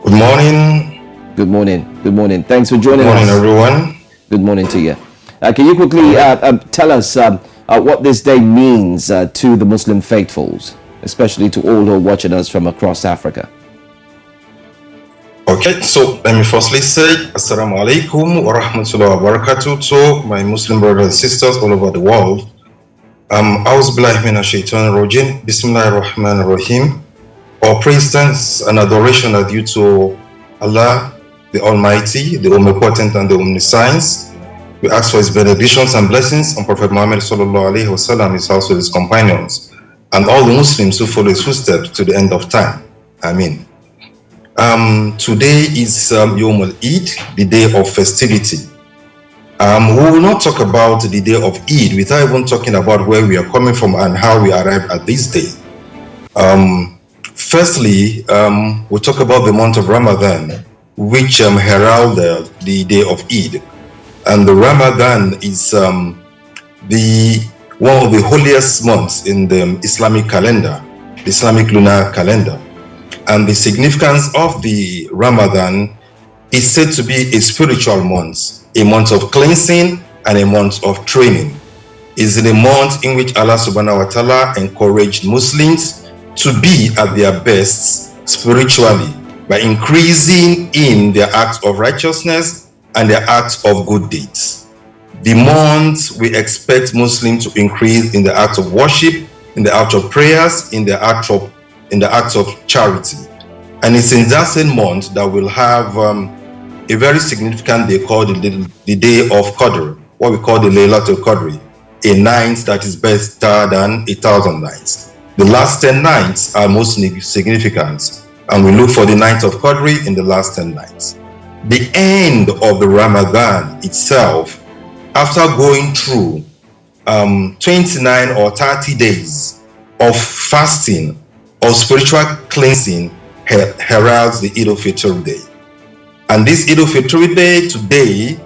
Good morning. Good morning. Good morning. Thanks for joining us. Good morning, everyone. Good morning to you. Can you quickly tell us what this day means to the Muslim faithfuls, especially to all who are watching us from across Africa? Okay, so let me firstly say Assalamu alaikum wa rahmatullahi wa barakatuh to my Muslim brothers and sisters all over the world. A'udhu billahi minash shaitanir rajim. Bismillahir rahmanir rahim. All praise, thanks, and adoration are due to Allah, the Almighty, the Omnipotent, and the Omniscience. We ask for His benedictions and blessings on Prophet Muhammad sallallahu alaihi wasallam, his household, his companions, and all the Muslims who follow his footsteps to the end of time. Amen. Today is Yom al-Eid, the day of festivity. We will not talk about the day of Eid without even talking about where we are coming from and how we arrived at this day. Firstly, we'll talk about the month of Ramadan, which heralded the day of Eid. And the Ramadan is one of the holiest months in the Islamic calendar, the Islamic lunar calendar. And the significance of the Ramadan is said to be a spiritual month, a month of cleansing and a month of training. It's in a month in which Allah subhanahu wa ta'ala encouraged Muslims to be at their best spiritually by increasing in their acts of righteousness and their acts of good deeds. The month we expect Muslims to increase in the act of worship, in the act of prayers, in the act of charity. And it's in that same month that we'll have a very significant day called the Day of Qadr, what we call the Laylatul Qadr, a night that is better than 1,000 nights. The last 10 nights are most significant, and we look for the night of Qadr in the last 10 nights. The end of the Ramadan itself, after going through 29 or 30 days of fasting or spiritual cleansing, heralds the Eid al-Fitr day. And this Eid al-Fitr day today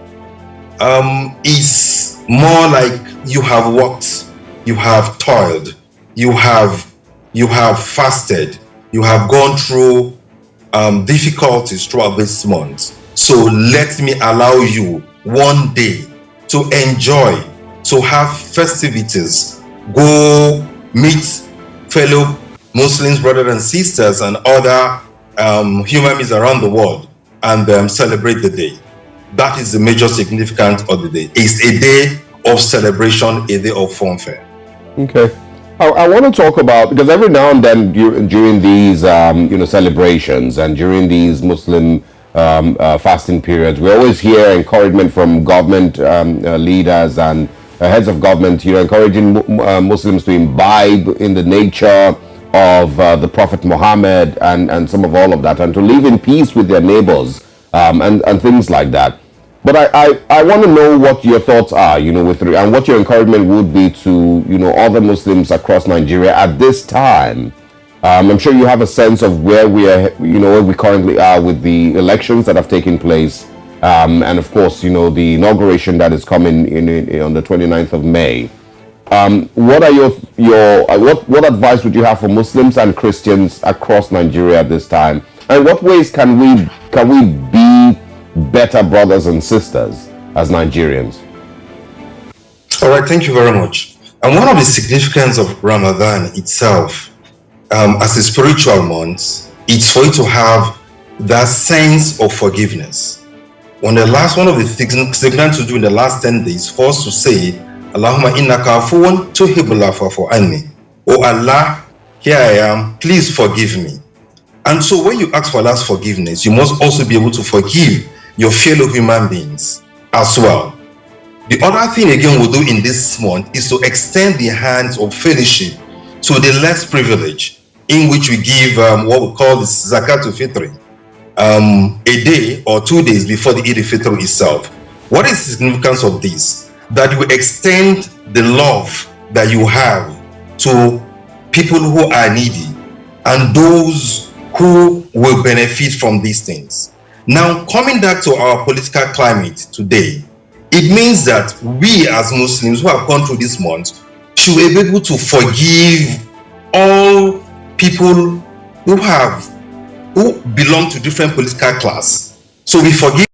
is more like you have worked, you have toiled, you have fasted, you have gone through difficulties throughout this month. So let me allow you one day to enjoy, to have festivities, go meet fellow Muslims, brothers and sisters, and other human beings around the world, and celebrate the day. That is the major significance of the day. It's a day of celebration, a day of fanfare. Okay. I want to talk about, because every now and then during these celebrations and during these Muslim fasting periods, we always hear encouragement from government leaders and heads of government, encouraging Muslims to imbibe in the nature of the Prophet Muhammad and some of all of that, and to live in peace with their neighbors and things like that. But I want to know what your thoughts are, and what your encouragement would be to, other Muslims across Nigeria at this time. I'm sure you have a sense of where we are, where we currently are with the elections that have taken place, and of course, the inauguration that is coming on the 29th of May. What are what advice would you have for Muslims and Christians across Nigeria at this time, and what ways can we be better brothers and sisters as Nigerians? All right, thank you very much. And one of the significance of Ramadan itself, as a spiritual month, it's for you to have that sense of forgiveness. One of the significance to do in the last 10 days, for us to say, Allahumma innaka afuwun tuhibbul afwa fa'fu anni. Oh Allah, here I am, please forgive me. And so when you ask for Allah's forgiveness, you must also be able to forgive your fellow human beings as well. The other thing again we'll do in this month is to extend the hands of fellowship to the less privileged, in which we give what we call the Zakatul Fitri, a day or 2 days before the Eid al-Fitr itself. What is the significance of this? That you extend the love that you have to people who are needy and those who will benefit from these things. Now, coming back to our political climate today, it means that we as Muslims who have gone through this month should be able to forgive all people who belong to different political class. So we forgive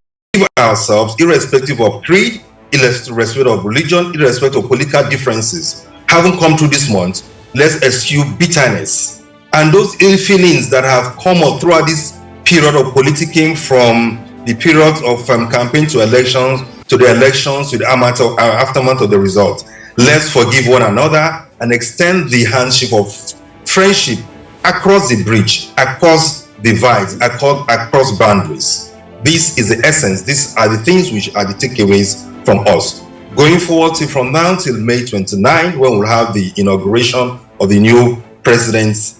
ourselves irrespective of creed, irrespective of religion, irrespective of political differences. Having come through this month, let's eschew bitterness and those ill feelings that have come up throughout this period of politicking, from the period of campaign to elections, to the elections, to the aftermath of the result. Let's forgive one another and extend the handshake of friendship across the bridge, across divides, across boundaries. This is the essence. These are the things which are the takeaways from us. Going forward from now till May 29, when we'll have the inauguration of the new president,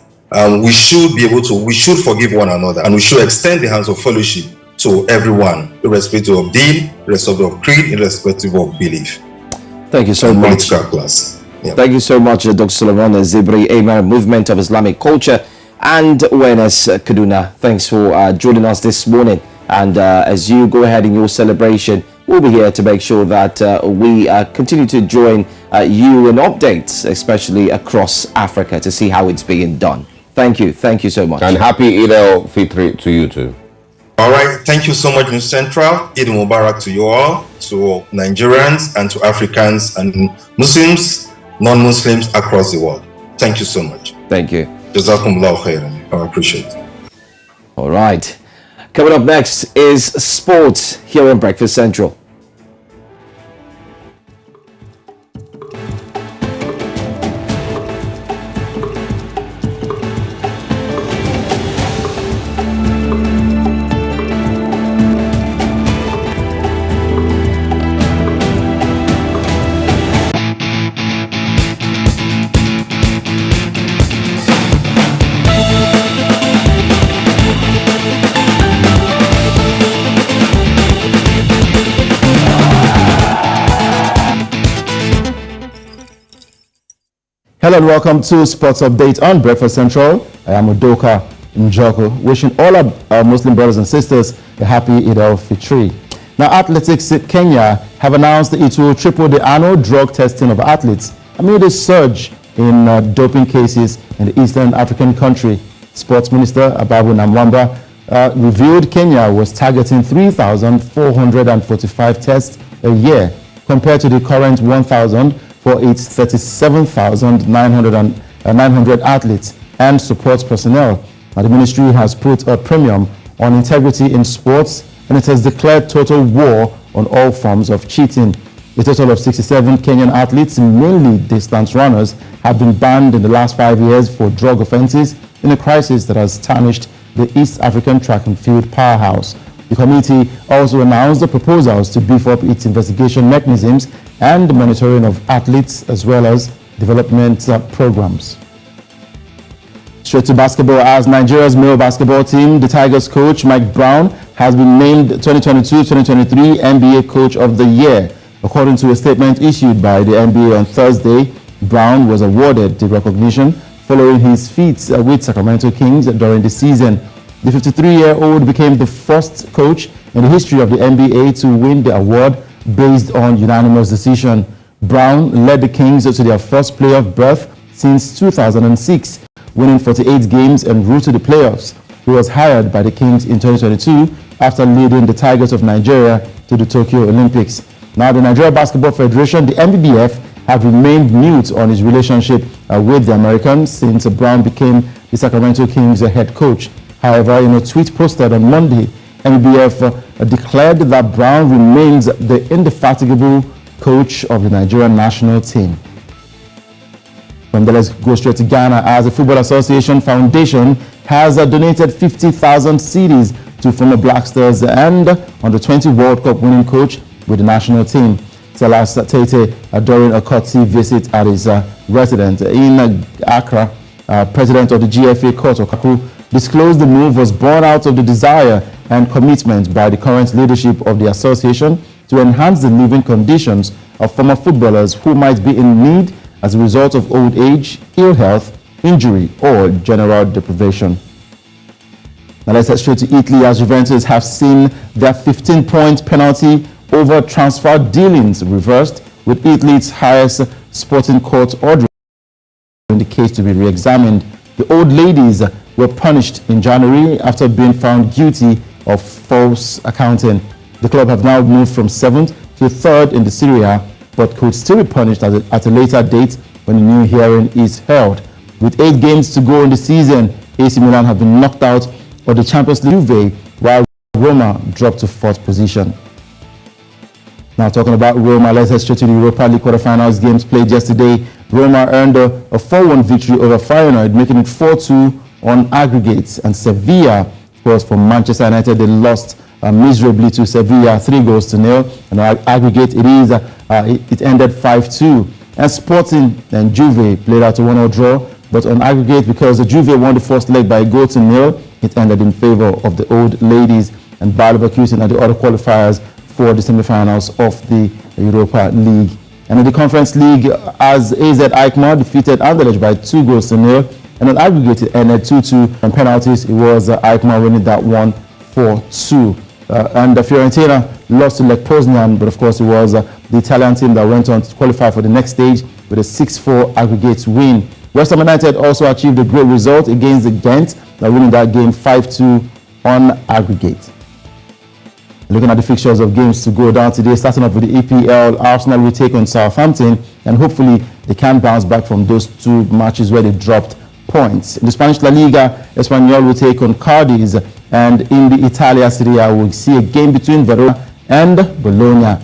we should forgive one another, and we should extend the hands of fellowship to everyone, irrespective of deen, irrespective of creed, irrespective of belief. Thank you so much. Political class. Yeah. Thank you so much, Dr. Solomon Zibri, Amen Movement of Islamic Culture and Awareness, Kaduna. Thanks for joining us this morning. And as you go ahead in your celebration, we'll be here to make sure that we continue to join you in updates, especially across Africa, to see how it's being done. Thank you so much. And happy Eid al-Fitr to you too. All right, thank you so much, News Central. Eid Mubarak to you all, to Nigerians and to Africans and Muslims, non-Muslims across the world. Thank you so much. Thank you. Jazakumullahu khairan. I appreciate it. All right. Coming up next is sports here on Breakfast Central. Hello and welcome to Sports Update on Breakfast Central. I am Udoka Njoko, wishing all our Muslim brothers and sisters a happy Eid al-Fitr. Now, Athletics Kenya have announced that it will triple the annual drug testing of athletes amid a surge in doping cases in the Eastern African country. Sports Minister Ababu Namwamba revealed Kenya was targeting 3,445 tests a year compared to the current 1,000 for its 37,900 athletes and support personnel. Now, the ministry has put a premium on integrity in sports, and it has declared total war on all forms of cheating. A total of 67 Kenyan athletes, mainly distance runners, have been banned in the last 5 years for drug offenses in a crisis that has tarnished the East African track and field powerhouse. The committee also announced the proposals to beef up its investigation mechanisms and the monitoring of athletes as well as development programs. Straight to basketball, as Nigeria's male basketball team, the Tigers coach Mike Brown has been named 2022-2023 NBA Coach of the Year. According to a statement issued by the NBA on Thursday, Brown was awarded the recognition following his feats with Sacramento Kings during the season. The 53-year-old became the first coach in the history of the NBA to win the award based on unanimous decision. Brown led the Kings to their first playoff berth since 2006, winning 48 games en route to the playoffs. He was hired by the Kings in 2022 after leading the Tigers of Nigeria to the Tokyo Olympics. Now, the Nigeria Basketball Federation, the NBBF, have remained mute on his relationship with the Americans since Brown became the Sacramento Kings head coach. However, in a tweet posted on Monday, NBBF declared that Brown remains the indefatigable coach of the Nigerian national team. From there, let's go straight to Ghana, as the Football Association Foundation has donated 50,000 cedis to former Black Stars and under 20 World Cup winning coach with the national team. Salas Tete, during a courtesy visit at his residence in Accra, president of the GFA Court, Okaku, disclosed the move was born out of the desire and commitment by the current leadership of the association to enhance the living conditions of former footballers who might be in need as a result of old age, ill health, injury, or general deprivation. Now let's head straight to Italy, as Juventus have seen their 15-point penalty over transfer dealings reversed, with Italy's highest sporting court ordering the case to be re-examined. The old ladies were punished in January after being found guilty of false accounting. The club have now moved from 7th to 3rd in the Serie A, but could still be punished at a later date when a new hearing is held. With 8 games to go in the season, AC Milan have been knocked out of the Champions League, while Roma dropped to 4th position. Now talking about Roma, let's head straight to the Europa League quarterfinals games played yesterday. Roma earned a 4-1 victory over Feyenoord, making it 4-2 on aggregates. And Sevilla, of course, for Manchester United, they lost miserably to Sevilla, 3-0. And on aggregate, it ended 5-2. And Sporting and Juve played out a 1-0 draw, but on aggregate, because the Juve won the first leg by 1-0, it ended in favor of the old ladies. And Bayer Leverkusen are the other qualifiers for the semi-finals of the Europa League. And in the Conference League, as AZ Alkmaar defeated Anderlecht by 2-0, and on aggregate it ended 2-2. On penalties, it was Alkmaar winning that one 4-2. And Fiorentina lost to Lech Poznan, but of course it was the Italian team that went on to qualify for the next stage with a 6-4 aggregate win. West Ham United also achieved a great result against the Ghent, winning that game 5-2 on aggregate. Looking at the fixtures of games to go down today, starting off with the EPL, Arsenal will take on Southampton, and hopefully they can bounce back from those 2 matches where they dropped points. In the Spanish La Liga, Espanyol will take on Cadiz, and in the Italia Serie A, we'll see a game between Verona and Bologna.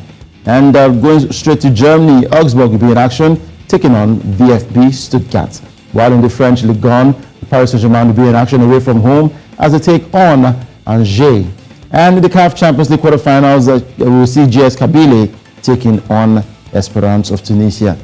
And going straight to Germany, Augsburg will be in action, taking on VfB Stuttgart. While in the French Ligue 1, Paris Saint-Germain will be in action away from home as they take on Angers. And in the CAF Champions League quarterfinals, we'll see GS Kabylie taking on Esperance of Tunisia.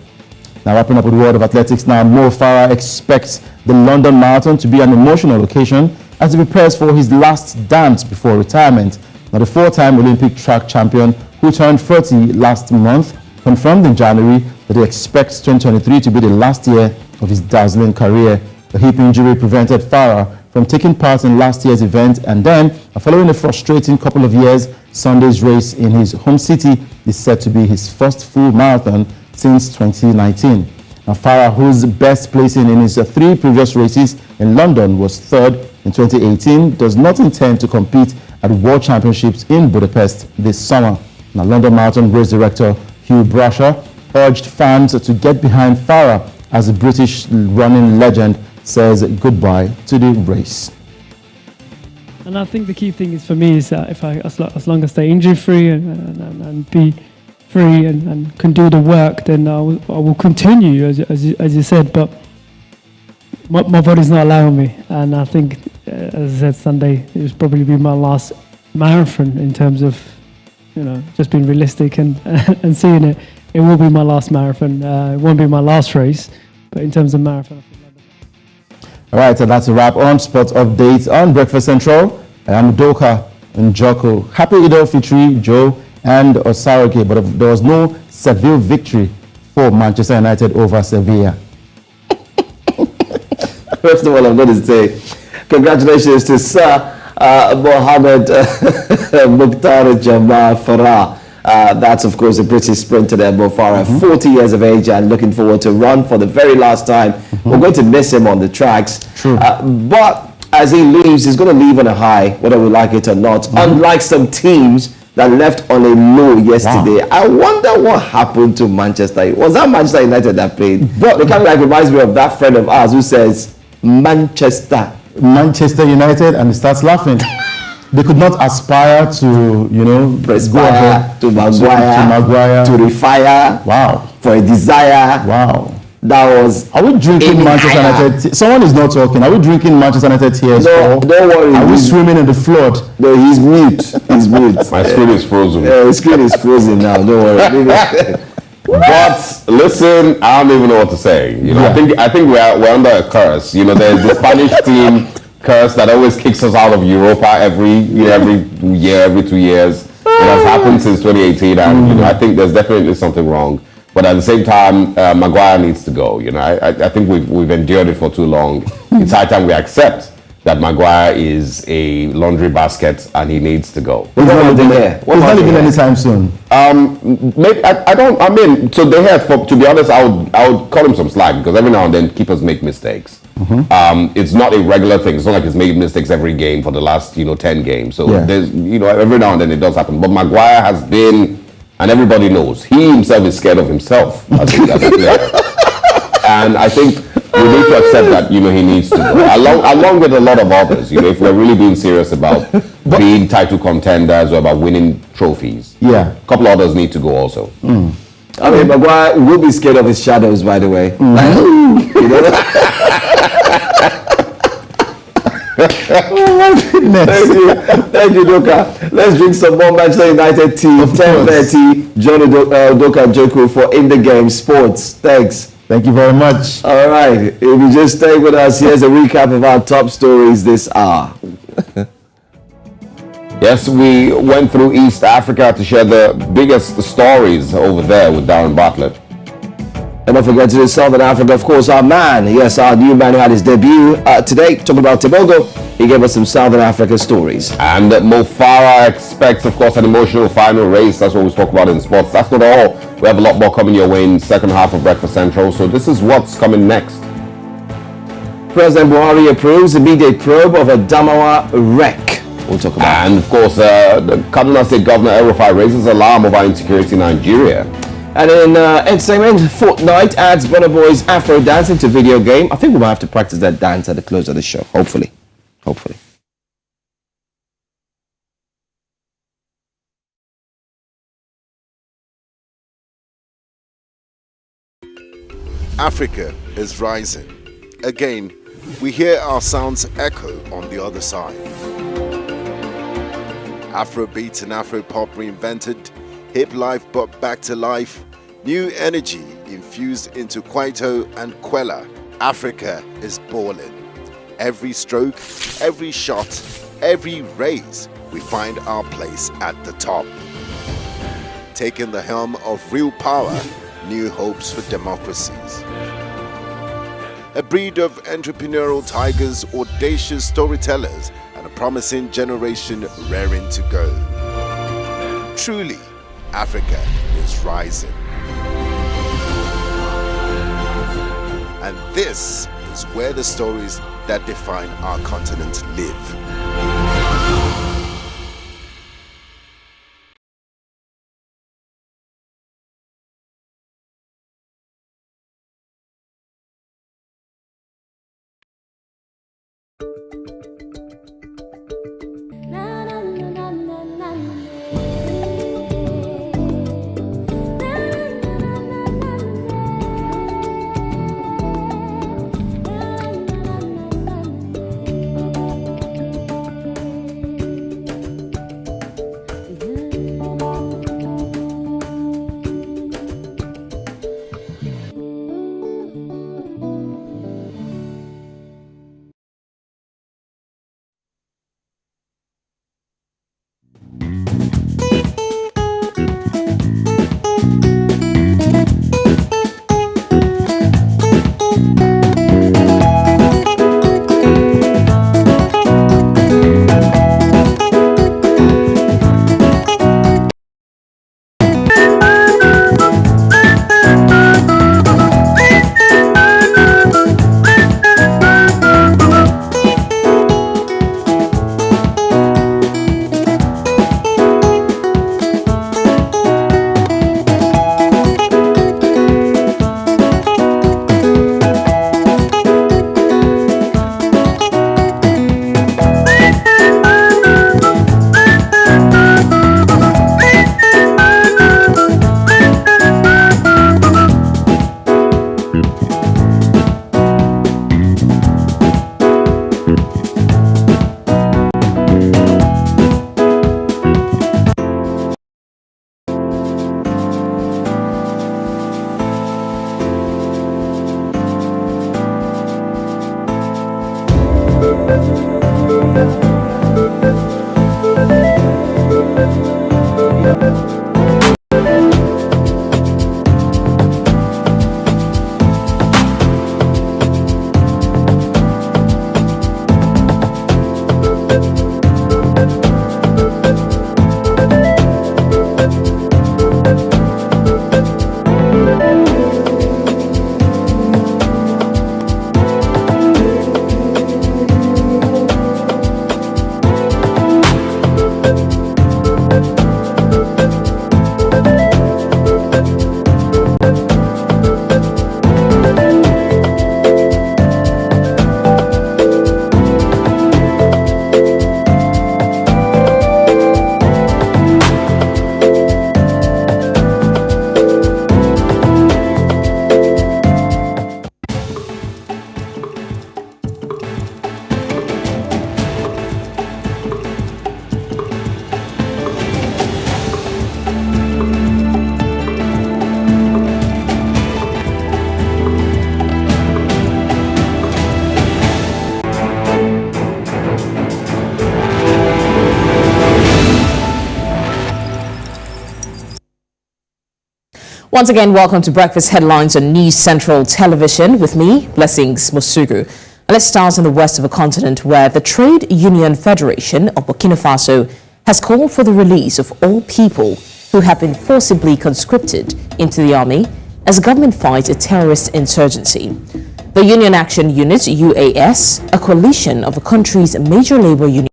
Now, wrapping up with the world of athletics now, Mo Farah expects the London Marathon to be an emotional occasion as he prepares for his last dance before retirement. Now, the 4-time Olympic track champion, who turned 30 last month, confirmed in January that he expects 2023 to be the last year of his dazzling career. A hip injury prevented Farah from taking part in last year's event, and then, following a frustrating couple of years, Sunday's race in his home city is set to be his first full marathon since 2019. Now, Farah, whose best placing in his 3 previous races in London was 3rd in 2018, does not intend to compete at World Championships in Budapest this summer. Now, London Marathon race director Hugh Brasher urged fans to get behind Farah as the British running legend says goodbye to the race. And I think the key thing is for me is that if as long as I stay injury free and be free and can do the work, then I will continue as you said. But my body's not allowing me, and I think, as I said, Sunday it was probably be my last marathon in terms of, just being realistic and and seeing it. It will be my last marathon. It won't be my last race, but in terms of marathon, I think. All right, so that's a wrap on sports updates on Breakfast Central. I'm Doka and Joko. Happy Eid al-Fitr, Joe and Osarake, but there was no Seville victory for Manchester United over Sevilla. First of all, I'm going to say congratulations to Sir Mohammed Mukhtar Jamal Farah. That's, of course, a British sprinter there, Mo Farah, 40 years of age and looking forward to run for the very last time. We're going to miss him on the tracks. True. But as he leaves, he's going to leave on a high, whether we like it or not. Unlike some teams that left on a low yesterday. Wow. I wonder what happened to Manchester. Was that Manchester United that played? But it kind of reminds me of that friend of ours who says, Manchester United, and he starts laughing. They could not aspire to, Perspire, to Maguire, to refire, wow, for a desire. Wow. That was. Are we drinking Manchester United? Someone is not talking. Are we drinking Manchester United tears? No, don't worry. Are we swimming in the flood? No, he's mute. He's mute. My screen is frozen. Yeah, his screen is frozen now. Don't worry. But listen, I don't even know what to say. I think we're under a curse. There's the Spanish team curse that always kicks us out of Europa every year, every 2 years. It has happened since 2018, and I think there's definitely something wrong. But at the same time, Maguire needs to go. I think we've endured it for too long. It's high time we accept that Maguire is a laundry basket and he needs to go. He's not leaving anytime soon. Maybe I don't. I mean, so they had. To be honest, I would cut him some slack because every now and then keepers make mistakes. It's not a regular thing. It's not like he's made mistakes every game for the last 10 games. So there's every now and then it does happen. But Maguire has been, and everybody knows, he himself is scared of himself as a player. And I think we need to accept that he needs to go along with a lot of others. If we're really being serious about being title contenders or about winning trophies, a couple others need to go also. I mean, Maguire will be scared of his shadows, by the way. Oh my goodness. Thank you, Doka. Let's drink some more Manchester United tea. 10:30. Johnny Doka Joku for In the Game Sports. Thanks. Thank you very much. All right. If you just stay with us, here's a recap of our top stories this hour. Yes, we went through East Africa to share the biggest stories over there with Darren Bartlett. And don't forget to do Southern Africa, of course, our man. Yes, our new man who had his debut today, talking about Tobago. He gave us some Southern Africa stories. And Mo Farah expects, of course, an emotional final race. That's what we talk about in sports. That's not all. We have a lot more coming your way in the second half of Breakfast Central. So this is what's coming next. President Buhari approves immediate probe of a Damawa wreck. We'll talk about. And of course, the Kaduna State Governor El-Rufai raises alarm over insecurity in Nigeria. And in entertainment, Fortnite adds Burna Boy's Afro dancing to video game. I think we might have to practice that dance at the close of the show. Hopefully. Africa is rising. Again, we hear our sounds echo on the other side. Afrobeat and Afropop reinvented, hip life brought back to life, new energy infused into Kwaito and Kwela. Africa is balling. Every stroke, every shot, every race, we find our place at the top. Taking the helm of real power, new hopes for democracies. A breed of entrepreneurial tigers, audacious storytellers, and a promising generation raring to go. Truly, Africa is rising. And this is where the stories that define our continent live. Once again, welcome to Breakfast Headlines on News Central Television with me, Blessings Musugu. And let's start in the west of the continent where the Trade Union Federation of Burkina Faso has called for the release of all people who have been forcibly conscripted into the army as government fights a terrorist insurgency. The Union Action Unit, UAS, a coalition of the country's major labor unions,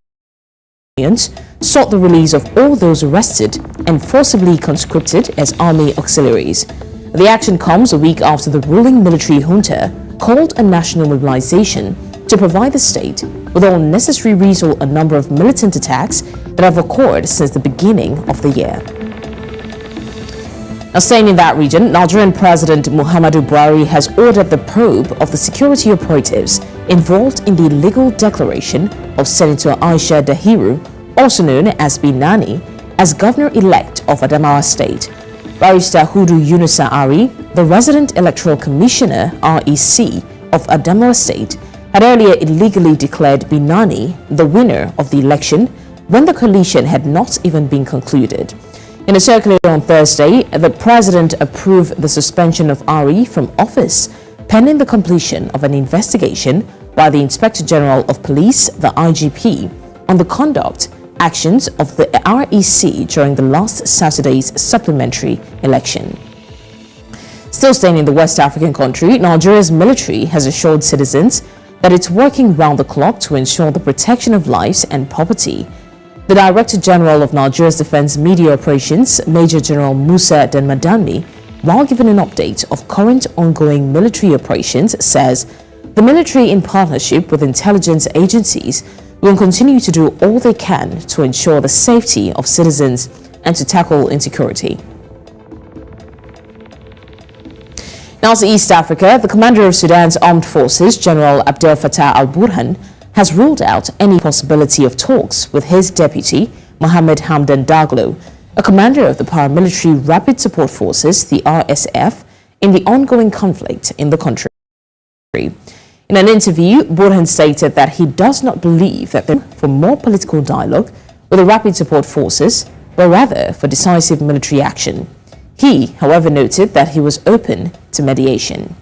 sought the release of all those arrested and forcibly conscripted as army auxiliaries. The action comes a week after the ruling military junta called a national mobilization to provide the state with all necessary resources. A number of militant attacks that have occurred since the beginning of the year. Now, staying in that region, Nigerian President Muhammadu Buhari has ordered the probe of the security operatives involved in the illegal declaration of Senator Aisha Dahiru, also known as Binani, as governor-elect of Adamawa State. Barrister Hudu Yunusa Ari, the resident electoral commissioner REC of Adamawa State, had earlier illegally declared Binani the winner of the election when the coalition had not even been concluded. In a circular on Thursday, the president approved the suspension of Ari from office pending the completion of an investigation by the Inspector General of Police, the IGP, on the conduct actions of the REC during the last Saturday's supplementary election. Still staying in the West African country, Nigeria's military has assured citizens that it's working round the clock to ensure the protection of lives and property. The Director General of Nigeria's Defense Media Operations, Major General Musa Denmadami, while giving an update of current ongoing military operations, says the military, in partnership with intelligence agencies, will continue to do all they can to ensure the safety of citizens and to tackle insecurity. Now to East Africa, the commander of Sudan's armed forces, General Abdel Fattah al-Burhan, has ruled out any possibility of talks with his deputy, Mohamed Hamdan Daglo, a commander of the paramilitary Rapid Support Forces, the RSF, in the ongoing conflict in the country. In an interview, Burhan stated that he does not believe that they're for more political dialogue with the Rapid Support Forces, but rather for decisive military action. He, however, noted that he was open to mediation.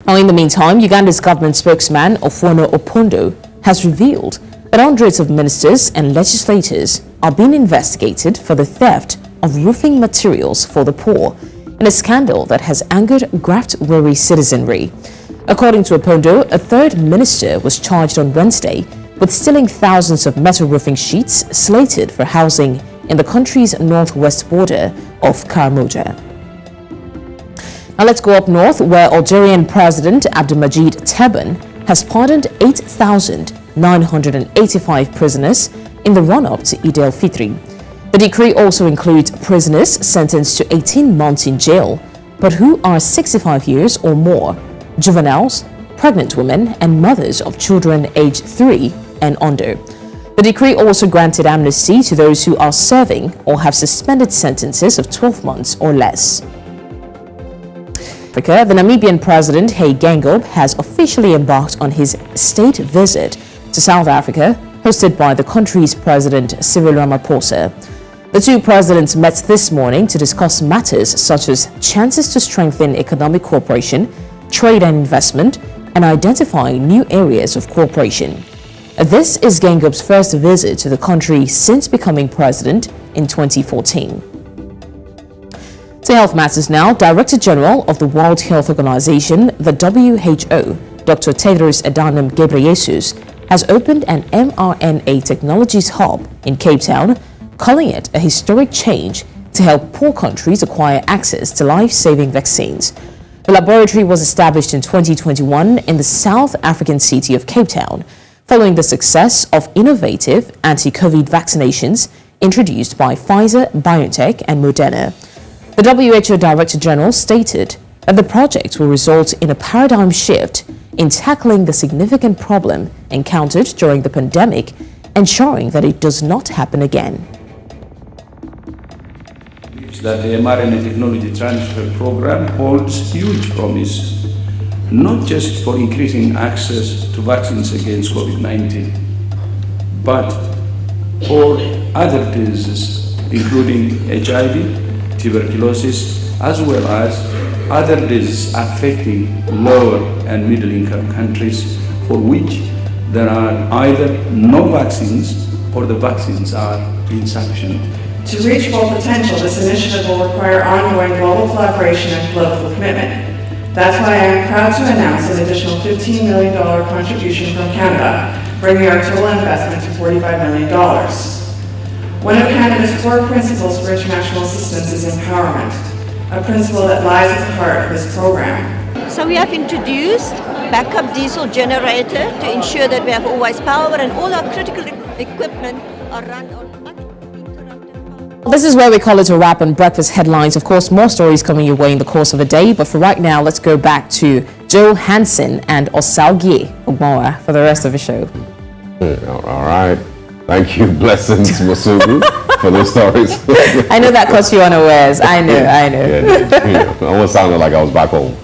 Now, in the meantime, Uganda's government spokesman, Ofono Opondo, has revealed that hundreds of ministers and legislators are being investigated for the theft of roofing materials for the poor in a scandal that has angered graft-weary citizenry. According to Opondo, a third minister was charged on Wednesday with stealing thousands of metal roofing sheets slated for housing in the country's northwest border of Karamoja. Now let's go up north, where Algerian President Abdelmajid Tebboune has pardoned 8,985 prisoners in the run-up to Eid al-Fitr. The decree also includes prisoners sentenced to 18 months in jail, but who are 65 years or more, juveniles, pregnant women, and mothers of children aged 3 and under. The decree also granted amnesty to those who are serving or have suspended sentences of 12 months or less. Africa, the Namibian president, Hage Geingob, has officially embarked on his state visit to South Africa, hosted by the country's president, Cyril Ramaphosa. The two presidents met this morning to discuss matters such as chances to strengthen economic cooperation, trade and investment, and identifying new areas of cooperation. This is Geingob's first visit to the country since becoming president in 2014. To health matters now, Director General of the World Health Organization, the WHO, Dr. Tedros Adhanom Ghebreyesus, has opened an mRNA technologies hub in Cape Town, calling it a historic change to help poor countries acquire access to life-saving vaccines. The laboratory was established in 2021 in the South African city of Cape Town, following the success of innovative anti-COVID vaccinations introduced by Pfizer, BioNTech, and Moderna. The WHO Director General stated that the project will result in a paradigm shift in tackling the significant problem encountered during the pandemic, ensuring that it does not happen again. That the mRNA technology transfer program holds huge promise, not just for increasing access to vaccines against COVID-19, but for other diseases, including HIV, tuberculosis, as well as other diseases affecting lower and middle-income countries for which there are either no vaccines or the vaccines are insufficient. To reach full potential, this initiative will require ongoing global collaboration and political commitment. That's why I am proud to announce an additional $15 million contribution from Canada, bringing our total investment to $45 million. One of Canada's core principles for international assistance is empowerment, a principle that lies at the heart of this program. So we have introduced backup diesel generator to ensure that we have always power and all our critical equipment are run on. This is where we call it a wrap on breakfast headlines. Of course, more stories coming your way in the course of the day. But for right now, let's go back to Joe Hansen and Osalgie Ogmoa for the rest of the show. All right. Thank you, Blessings Masugu, for those stories. I know that caught you unawares. I know. Yeah, I almost sounded like I was back home.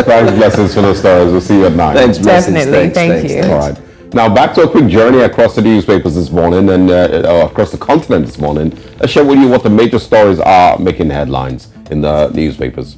Thanks, Blessings, for those stories. We'll see you at 9. Thanks, Blessings. Definitely. Thank you. All right. Now, back to a quick journey across the newspapers this morning and across the continent this morning. Let's share with you what the major stories are making headlines in the newspapers.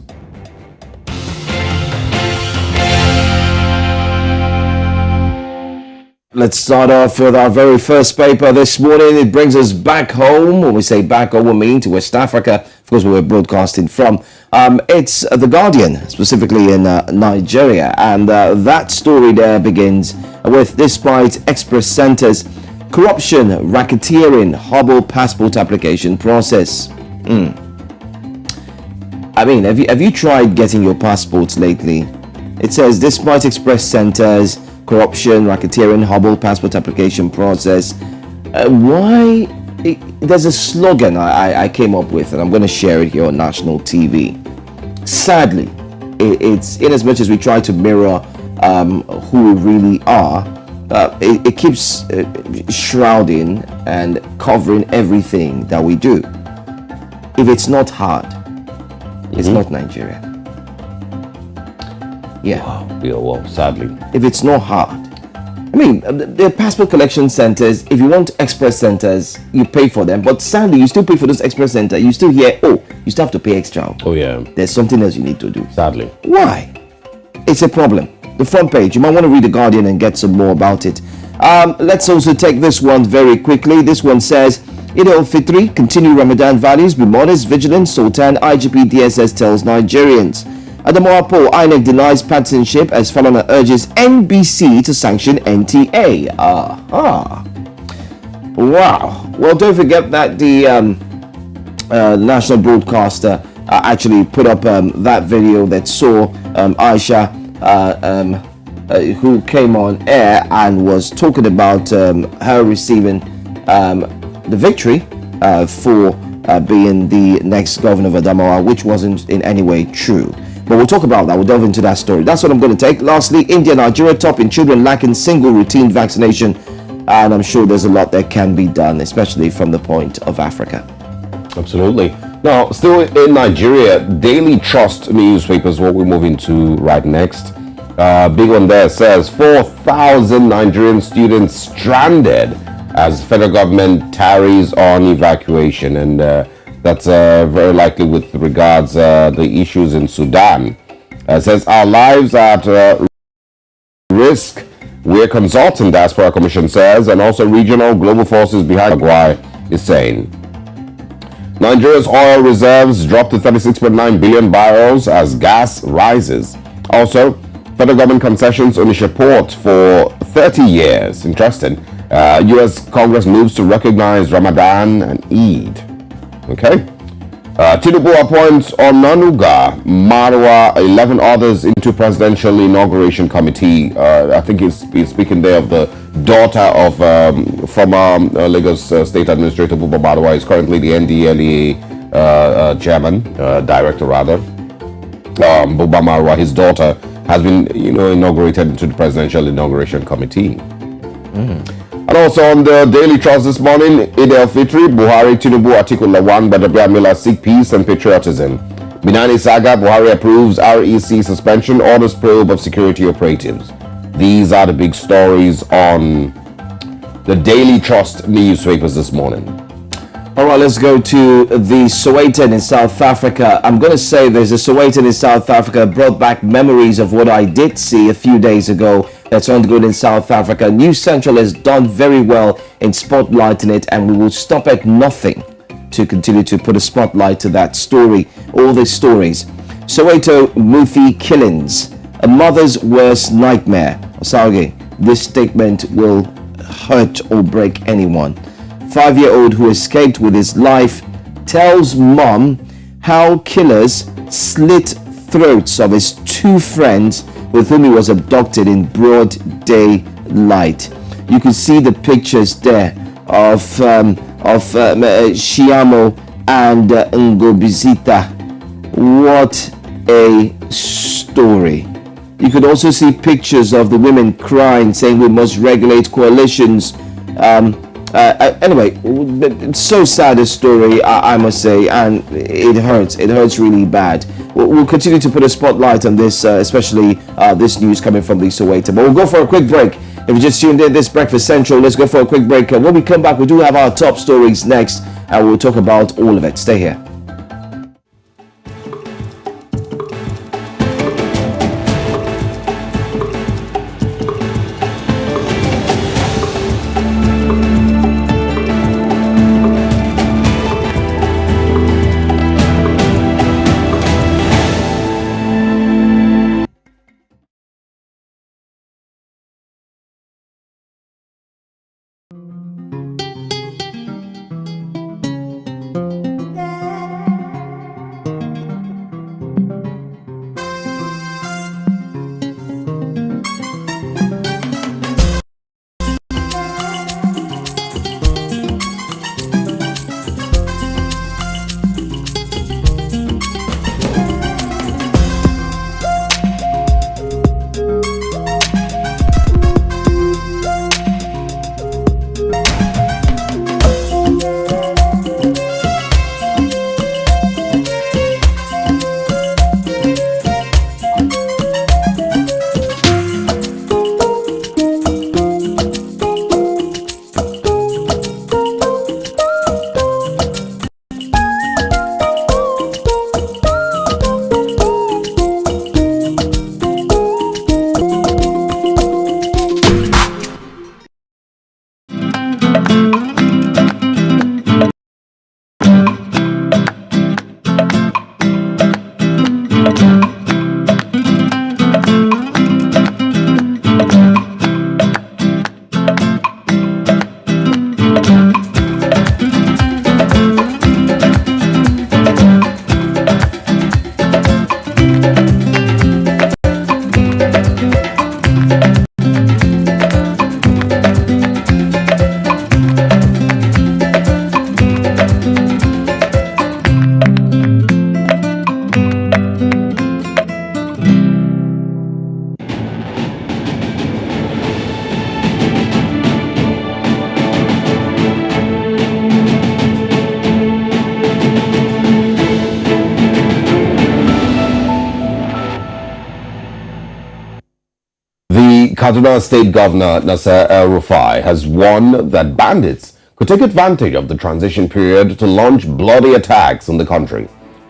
Let's start off with our very first paper this morning. It brings us back home. When we say back home, we mean to West Africa, of course, we were broadcasting from. It's The Guardian, specifically in Nigeria. And that story there begins with, despite express centers, corruption, racketeering, hobble passport application process. I mean, have you tried getting your passports lately? It says, despite express centers, corruption, racketeering, hobble passport application process. There's a slogan I came up with, and I'm going to share it here on national TV. Sadly, it's in as much as we try to mirror who we really are, it keeps shrouding and covering everything that we do. If it's not hard, it's not Nigeria. Yeah. Wow. Yeah, well, sadly. If it's not hard. I mean, the passport collection centers, if you want express centers, you pay for them. But sadly, you still pay for those express centers. You still hear, you still have to pay extra. Oh, yeah. There's something else you need to do. Sadly. Why? It's a problem. The front page, you might want to read The Guardian and get some more about it. Let's also take this one very quickly. This one says, Eid al-Fitr, continue Ramadan values, be modest, vigilant, Sultan, IGP DSS tells Nigerians. Adamawa poll, INEC denies partisanship as Falana urges NBC to sanction NTA. Wow. Well, don't forget that the national broadcaster actually put up that video that saw Aisha, who came on air and was talking about her receiving the victory for being the next governor of Adamawa, which wasn't in any way true. But we'll talk about that. We'll delve into that story. That's what I'm going to take. Lastly, India, Nigeria top in children lacking single routine vaccination. And I'm sure there's a lot that can be done, especially from the point of Africa. Absolutely. Now, still in Nigeria, Daily Trust newspapers, what we're moving to right next. Big one there says 4,000 Nigerian students stranded as federal government tarries on evacuation. And that's very likely with regards the issues in Sudan. It says our lives are at risk. We're consulting, Diaspora Commission says, and also regional global forces behind Paraguay is saying. Nigeria's oil reserves drop to 36.9 billion barrels as gas rises. Also, federal government concessions ownership port for 30 years. Interesting. U.S. Congress moves to recognize Ramadan and Eid. Okay. Tinubu appoints Onanuga, Marwa, 11 others into presidential inauguration committee. I think he's speaking there of the daughter of former Lagos State Administrator Buba Marwa. Is currently the NDLEA chairman, director rather. Buba Marwa, his daughter, has been inaugurated into the presidential inauguration committee. And also on the Daily Trust this morning, Eid al-Fitr, Buhari, Tinubu, Atiku Lawan, Badabia Mila seek peace and patriotism. Binani Saga, Buhari approves REC suspension, orders probe of security operatives. These are the big stories on the Daily Trust newspapers this morning. All right, let's go to the Sowetan in South Africa. I'm going to say there's a Sowetan in South Africa brought back memories of what I did see a few days ago that's on good in South Africa. News Central has done very well in spotlighting it, and we will stop at nothing to continue to put a spotlight to that story, all these stories. Soweto Muthi killings, a mother's worst nightmare. Osage, this statement will hurt or break anyone. 5-year-old who escaped with his life tells mom how killers slit throats of his 2 friends with whom he was abducted in broad daylight. You can see the pictures there of Shiamo and Ngobizita. What a story. You could also see pictures of the women crying, saying we must regulate coalitions. Anyway, it's so sad, a story, I must say, and it hurts really bad. We'll continue to put a spotlight on this, especially this news coming from the Soweto. But we'll go for a quick break. If you just tuned in this Breakfast Central, let's go for a quick break. When we come back, we do have our top stories next, and we'll talk about all of it. Stay here. Kaduna State Governor Nasser El-Rufai has warned that bandits could take advantage of the transition period to launch bloody attacks on the country.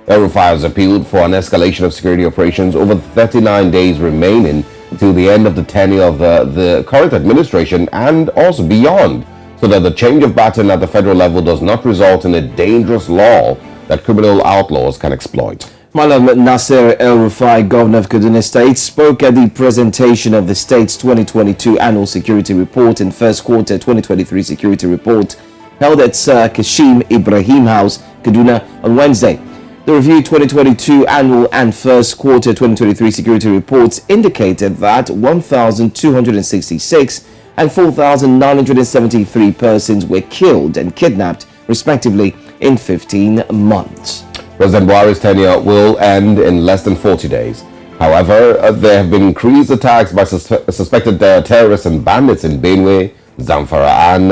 El-Rufai has appealed for an escalation of security operations over 39 days remaining until the end of the tenure of the current administration and also beyond, so that the change of baton at the federal level does not result in a dangerous law that criminal outlaws can exploit. Malam Nasser El-Rufai, Governor of Kaduna State, spoke at the presentation of the state's 2022 Annual Security Report and First Quarter 2023 Security Report held at Sir Kashim Ibrahim House, Kaduna on Wednesday. The review 2022 Annual and First Quarter 2023 Security Reports indicated that 1,266 and 4,973 persons were killed and kidnapped, respectively, in 15 months. President Buhari's tenure will end in less than 40 days. However, there have been increased attacks by suspected terrorists and bandits in Benue, Zamfara and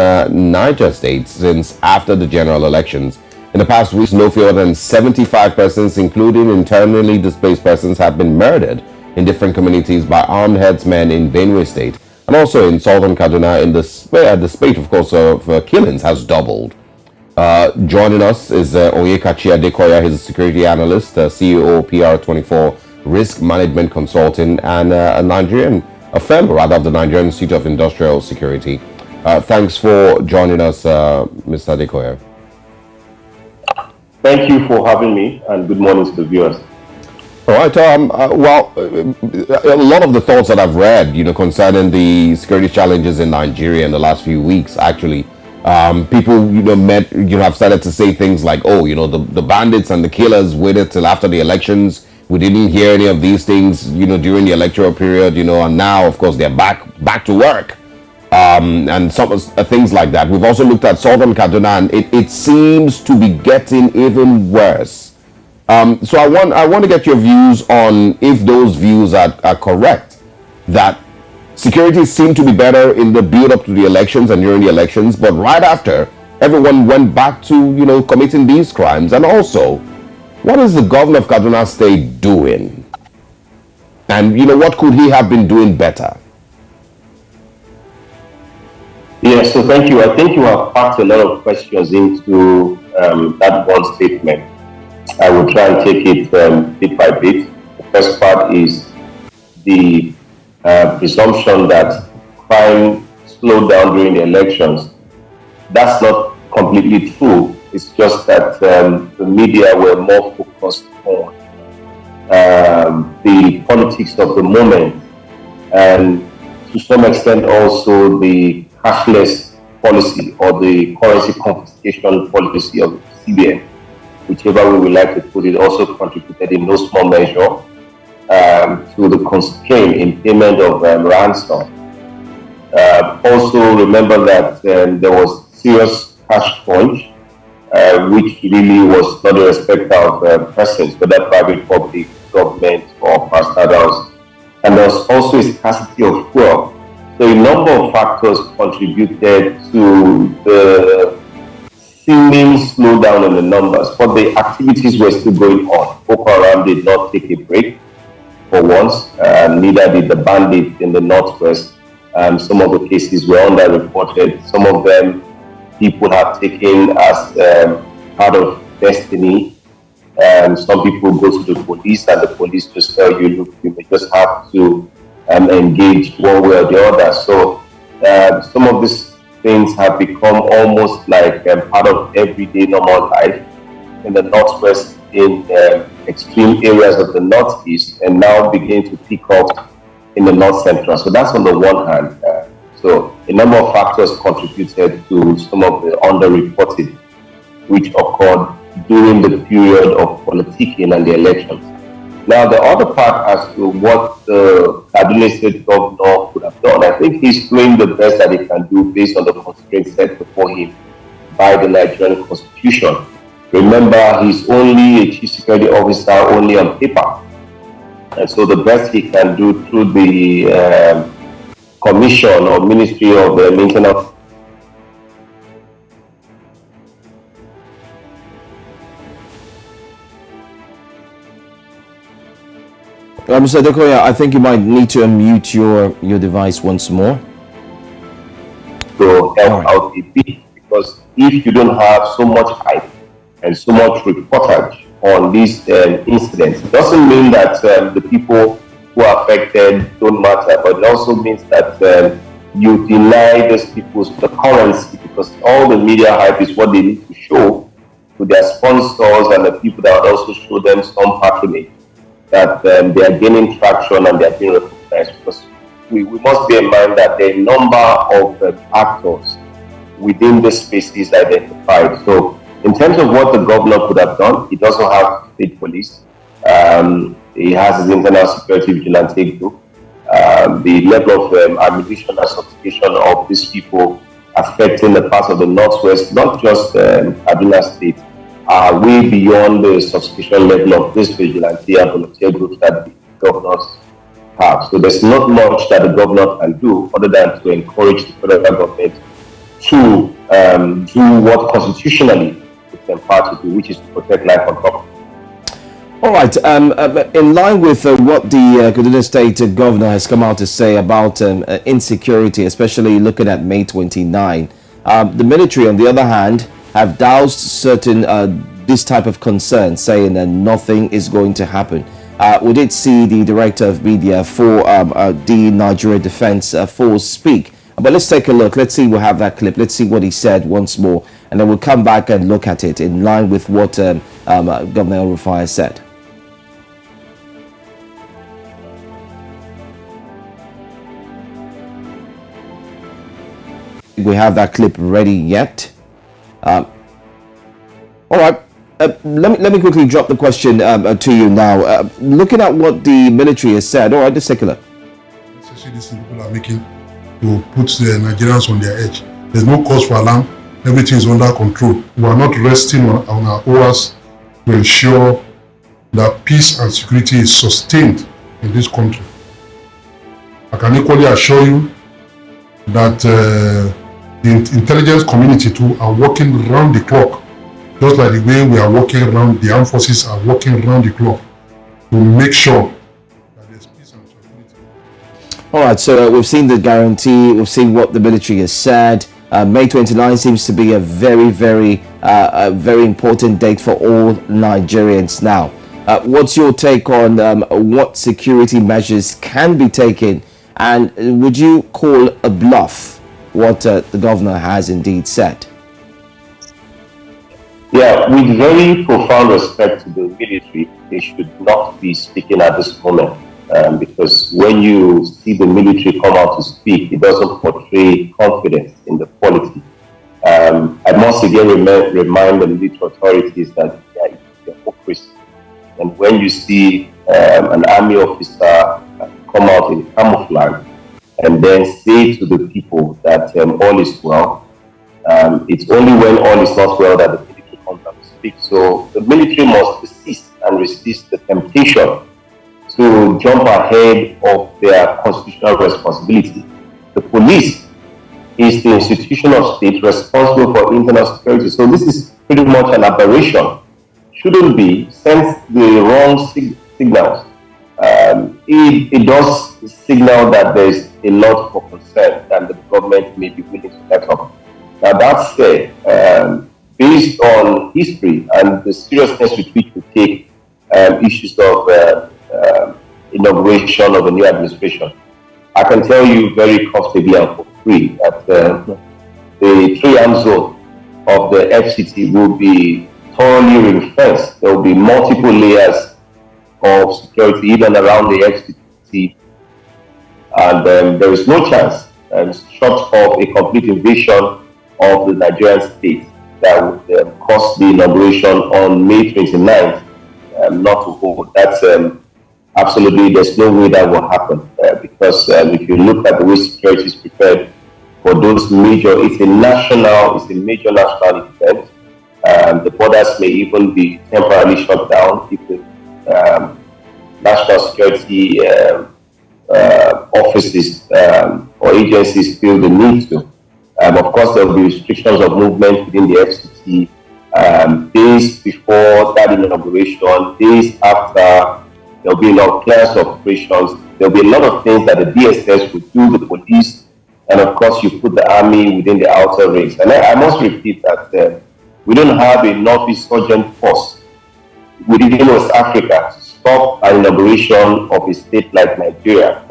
Niger states since after the general elections. In the past weeks, no fewer than 75 persons, including internally displaced persons, have been murdered in different communities by armed headsmen in Benue State and also in southern Kaduna. In the spate, of course, of killings has doubled. Joining us is Onyekachi Adekoya. He's a security analyst, CEO PR24 Risk Management Consulting, and a fellow of the Nigerian Institute of Industrial Security. Thanks for joining us, Mr. Adekoya. Thank you for having me, and good morning to the viewers. All right. Well, a lot of the thoughts that I've read, concerning the security challenges in Nigeria in the last few weeks, actually, people, have started to say things like, the bandits and the killers waited till after the elections. We didn't hear any of these things, during the electoral period, and now, of course, they're back to work. And some things like that. We've also looked at southern Kaduna, and it seems to be getting even worse. So I want to get your views on if those views are correct, that security seemed to be better in the build-up to the elections and during the elections, but right after, everyone went back to, committing these crimes. And also, what is the governor of Kaduna State doing? And, what could he have been doing better? Yeah, so thank you. I think you have packed a lot of questions into that one statement. I will try and take it bit by bit. The first part is the presumption that crime slowed down during the elections. That's not completely true. It's just that the media were more focused on the politics of the moment, and to some extent also the cashless policy or the currency confiscation policy of CBN, whichever way we like to put it, also contributed in no small measure to the constraint in payment of ransom. Also remember that there was serious cash crunch, which really was not a respect of persons, whether private, public, government, or parastatals. And there was also a scarcity of fuel. So a number of factors contributed to the seeming slowdown in the numbers, but the activities were still going on. Boko Haram did not take a break for once, neither did the bandits in the northwest. Some of the cases were underreported. Some of them people have taken as part of destiny. Some people go to the police and the police just tell you, look, you may just have to engage one way or the other. So some of these things have become almost like part of everyday normal life in the northwest, in extreme areas of the northeast, and now begin to pick up in the north central. So that's on the one hand. So a number of factors contributed to some of the underreported which occurred during the period of politicking and the elections. Now, the other part as to what the Kaduna State governor could have done, I think he's doing the best that he can do based on the constraints set before him by the Nigerian Constitution. Remember, he's only a chief security officer only on paper. And so the best he can do through the commission or Ministry of the Maintenance Mr. Dekoya, I think you might need to unmute your device once more. To help out a bit, because if you don't have so much hype and so much reportage on these incidents, it doesn't mean that the people who are affected don't matter, but it also means that you deny those people the currency, because all the media hype is what they need to show to their sponsors and the people that also show them some patronage, that they are gaining traction and they are being recognized. Because we must bear in mind that the number of actors within this space is identified. So in terms of what the governor could have done, he doesn't have state police. He has his internal security vigilante group. The level of ammunition and sophistication of these people affecting the parts of the Northwest, not just Kaduna State, are way beyond the sophistication level of this vigilante and volunteer groups that the governors have. So there's not much that the governor can do other than to encourage the federal government to do what constitutionally it's empowered to do, which is to protect life on top. All right. In line with what the Kaduna State governor has come out to say about insecurity, especially looking at May 29, the military, on the other hand, have doused certain this type of concern, saying that nothing is going to happen. We did see the director of media for the Nigeria Defense Force speak. But let's take a look. Let's see, we'll have that clip. Let's see what he said once more. And then we'll come back and look at it in line with what Governor El-Rufai said. We have that clip ready yet. All right. Let me quickly drop the question to you now. Looking at what the military has said, all right, let's take a look. Especially these people are making to put the Nigerians on their edge. There's no cause for alarm. Everything is under control. We are not resting on our oars to ensure that peace and security is sustained in this country. I can equally assure you that the intelligence community too are working round the clock, just like the way we are working around, the armed forces are working around the clock to make sure that there's peace and tranquility. All right, so we've seen the guarantee, we've seen what the military has said. May 29 seems to be a very, very important date for all Nigerians now. What's your take on what security measures can be taken, and would you call a bluff what the governor has indeed said? Yeah, with very profound respect to the military, they should not be speaking at this moment, because when you see the military come out to speak, it doesn't portray confidence in the polity. I must again remind the military authorities that they are hypocrisy. And when you see an army officer come out in camouflage and then say to the people that all is well, it's only when all is not well that the military comes out to speak. So the military must persist and resist the temptation to jump ahead of their constitutional responsibility. The police is the institution of state responsible for internal security. So this is pretty much an aberration. Shouldn't be, sends the wrong signals. It does signal that there is a lot for concern that the government may be willing to let up. Now that said, based on history and the seriousness with which we take issues of inauguration of a new administration, I can tell you very comfortably and for free that the 3-arm zone of the FCT will be thoroughly ring-fenced. There will be multiple layers of security even around the FCT, and there is no chance, short of a complete invasion of the Nigerian state, that would cause the inauguration on May 29th not to hold. That's absolutely, there's no way that will happen, because if you look at the way security is prepared for those major, it's a major national event. The borders may even be temporarily shut down if the national security offices or agencies feel the need to. Of course, there will be restrictions of movement within the FCT days before that inauguration, days after There'll be a lot of clearance operations. There'll be a lot of things that the DSS would do, the police, and of course you put the army within the outer rings. And I must repeat that we don't have enough insurgent force within West Africa to stop an inauguration of a state like Nigeria.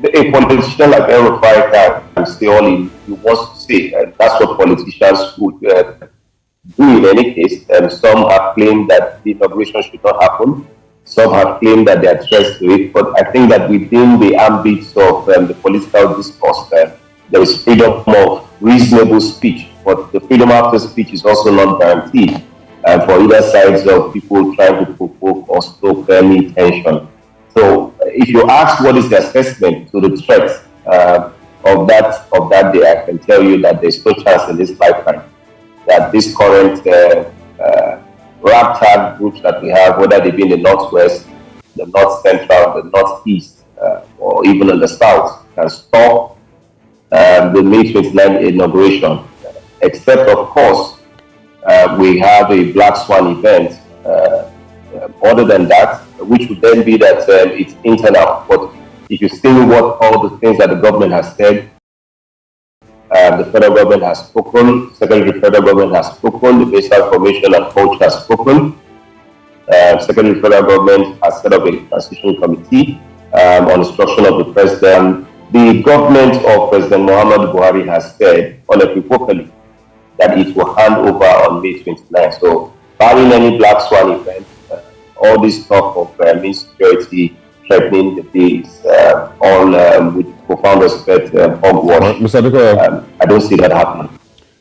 A politician like El-Rufai can say all he wants to say, and that's what politicians would do in any case. Some have claimed that the inauguration should not happen. Some have claimed that there are threats to it. But I think that within the ambits of the political discourse, there is freedom of reasonable speech. But the freedom after speech is also not guaranteed for either sides of people trying to provoke or stoke any tension. So if you ask what is the assessment to the threats of that day, I can tell you that there's no chance in this lifetime that this current ragtag groups that we have, whether they be in the northwest, the north central, the northeast, or even in the south, can stop the May 29 inauguration. Except, of course, we have a Black Swan event. Other than that, which would then be that it's internal. But if you see what all the things that the government has said, the federal government has spoken, Secretary Federal Government has spoken, the Basic Information and Culture has spoken, Secretary Federal Government has set up a transition committee on instruction of the President. The government of President Muhammadu Buhari has said unequivocally that it will hand over on May 29. So, barring any Black Swan event, all this talk of insecurity threatening the days, all with profound respect, hogwash. Mr. Adekoya, I don't see that happening.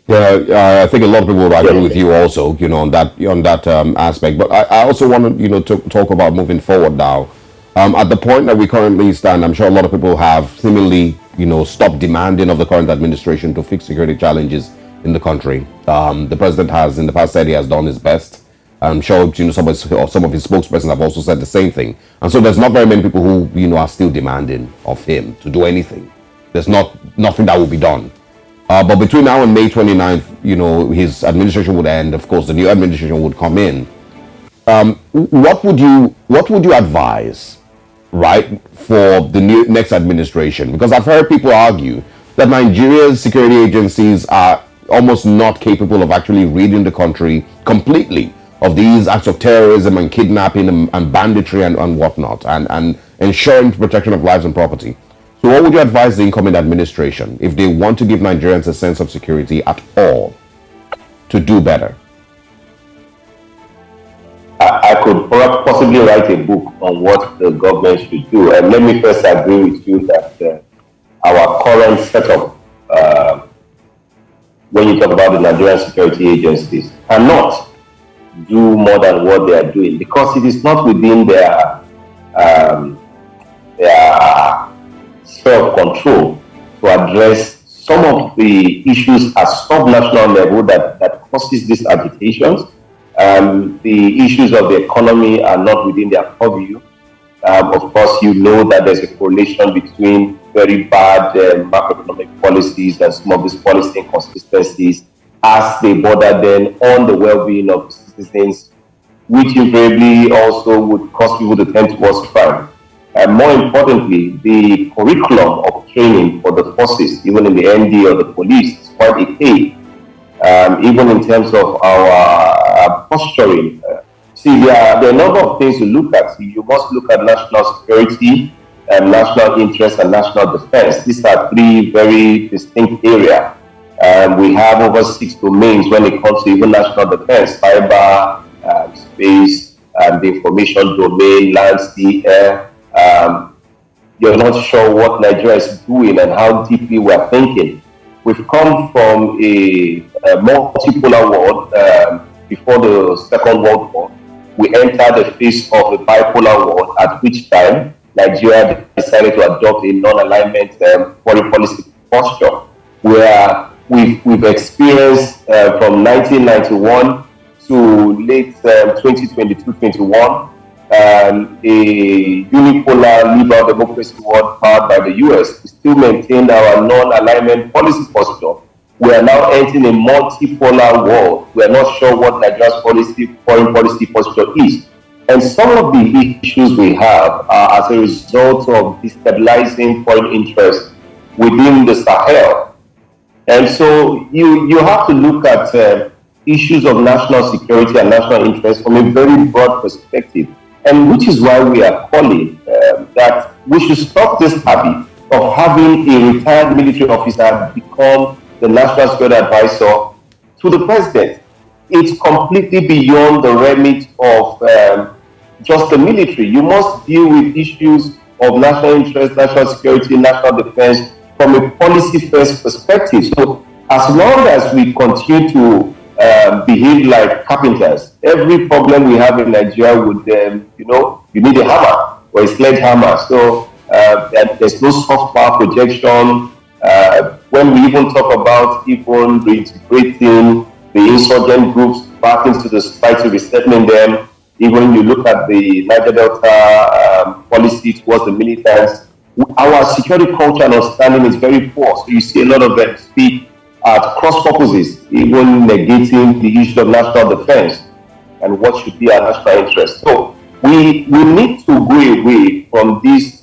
Yeah, I think a lot of people will agree with you also, on that aspect. But I also want to, talk about moving forward now. At the point that we currently stand, I'm sure a lot of people have seemingly, stopped demanding of the current administration to fix security challenges in the country. The president has, in the past, said he has done his best. I'm sure some of his spokespersons have also said the same thing. And so there's not very many people who are still demanding of him to do anything. There's nothing that will be done. But between now and May 29th, his administration would end. Of course, the new administration would come in. What would you advise, right, for the next administration? Because I've heard people argue that Nigeria's security agencies are almost not capable of actually reading the country completely of these acts of terrorism and kidnapping and banditry and whatnot, and ensuring protection of lives and property. So what would you advise the incoming administration, if they want to give Nigerians a sense of security at all, to do better? I could possibly write a book on what the government should do. And let me first agree with you that our current setup, when you talk about the Nigerian security agencies, cannot do more than what they are doing, because it is not within their sphere of control to address some of the issues at sub-national level that causes these agitations. The issues of the economy are not within their purview. Of course, you know that there's a correlation between very bad macroeconomic policies and some of these policy inconsistencies as they border then on the well-being of citizens, which invariably also would cause people to tend towards crime. And more importantly, the curriculum of training for the forces, even in the ND or the police, is quite archaic. Even in terms of our posturing. See, there are a number of things to look at. You must look at national security, national interest, and national defense. These are three very distinct areas. We have over 6 domains when it comes to even national defense: cyber, space, the information domain, land, sea, air. You're not sure what Nigeria is doing and how deeply we're thinking. We've come from a multipolar world before the Second World War. We entered the phase of a bipolar world, at which time Nigeria decided to adopt a non-alignment foreign policy posture, where we've experienced from 1991 to late 2022-21 a unipolar liberal democracy world powered by the US. We still maintain our non-alignment policy posture. We are now entering a multipolar world. We are not sure what Nigeria's foreign policy posture is. And some of the issues we have are as a result of destabilizing foreign interests within the Sahel. And so you have to look at issues of national security and national interest from a very broad perspective. And which is why we are calling that we should stop this habit of having a retired military officer become the national security advisor to the president. It's completely beyond the remit of just the military. You must deal with issues of national interest, national security, national defense from a policy-first perspective. So as long as we continue to behave like carpenters, every problem we have in Nigeria would, you need a hammer or a sledgehammer. So there's no soft power projection. When we even talk about even reintegrating the insurgent groups back into the society, resettling them, even you look at the Niger Delta policy towards the militants, our security culture and understanding is very poor. So you see a lot of them speak at cross purposes, even negating the issue of national defense and what should be our national interest. So we need to go away from this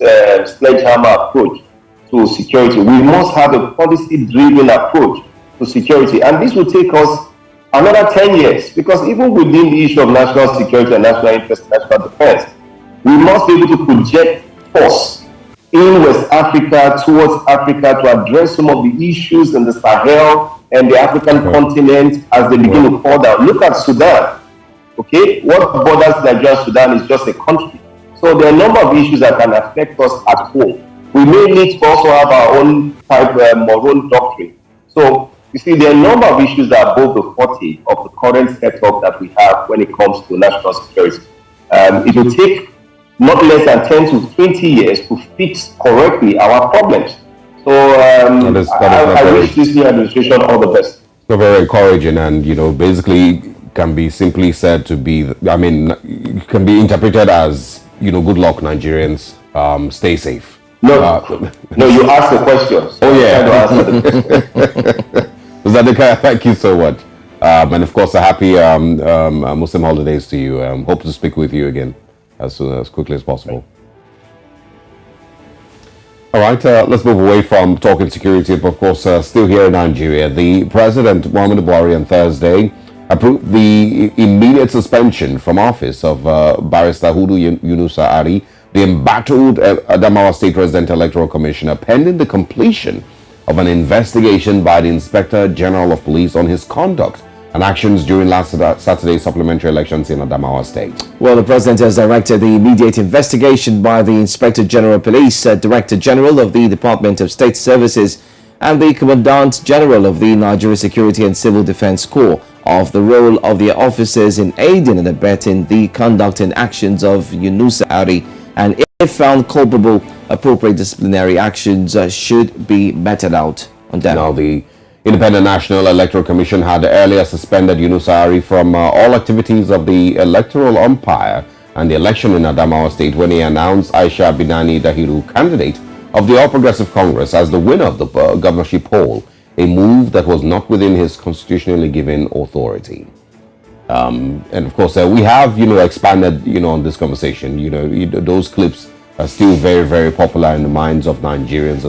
sledgehammer approach to security. We must have a policy-driven approach to security, and this will take us another 10 years, because even within the issue of national security and national interest and national defense, we must be able to project force in West Africa, towards Africa, to address some of the issues in the Sahel and the African continent as they begin to fall down. Look at Sudan. Okay, what borders Nigeria and Sudan is just a country. So there are a number of issues that can affect us at home. We may need to also have our own type of our own doctrine. So you see, there are a number of issues that are above the forte of the current setup that we have when it comes to national security. It will take not less than 10 to 20 years to fix correctly our problems. So I wish this new administration all the best. So very encouraging, and basically can be simply said to be, can be interpreted as, good luck, Nigerians, stay safe. No, you asked the questions. Oh yeah. Zadika, thank you so much. And of course, a happy Muslim holidays to you. Hope to speak with you again as quickly as possible. All right, let's move away from talking security, but of course, still here in Nigeria. The President, Muhammadu Buhari, on Thursday approved the immediate suspension from office of Barrister Hudu Yunusa Ari, the embattled Adamawa State Resident Electoral Commissioner, pending the completion of an investigation by the Inspector General of Police on his conduct and actions during last Saturday's supplementary elections in Adamawa State. Well, the President has directed the immediate investigation by the Inspector General of Police, Director General of the Department of State Services, and the Commandant General of the Nigeria Security and Civil Defense Corps of the role of their officers in aiding and abetting the conduct and actions of Yunusa Ari, and if found culpable, appropriate disciplinary actions should be meted out on them. Now, the Independent National Electoral Commission had earlier suspended Yunusa Ari from all activities of the electoral umpire and the election in Adamawa State when he announced Aisha Binani Dahiru, candidate of the All Progressive Congress, as the winner of the governorship poll, a move that was not within his constitutionally given authority. And of course, we have, expanded, on this conversation. Those clips are still very, very popular in the minds of Nigerians,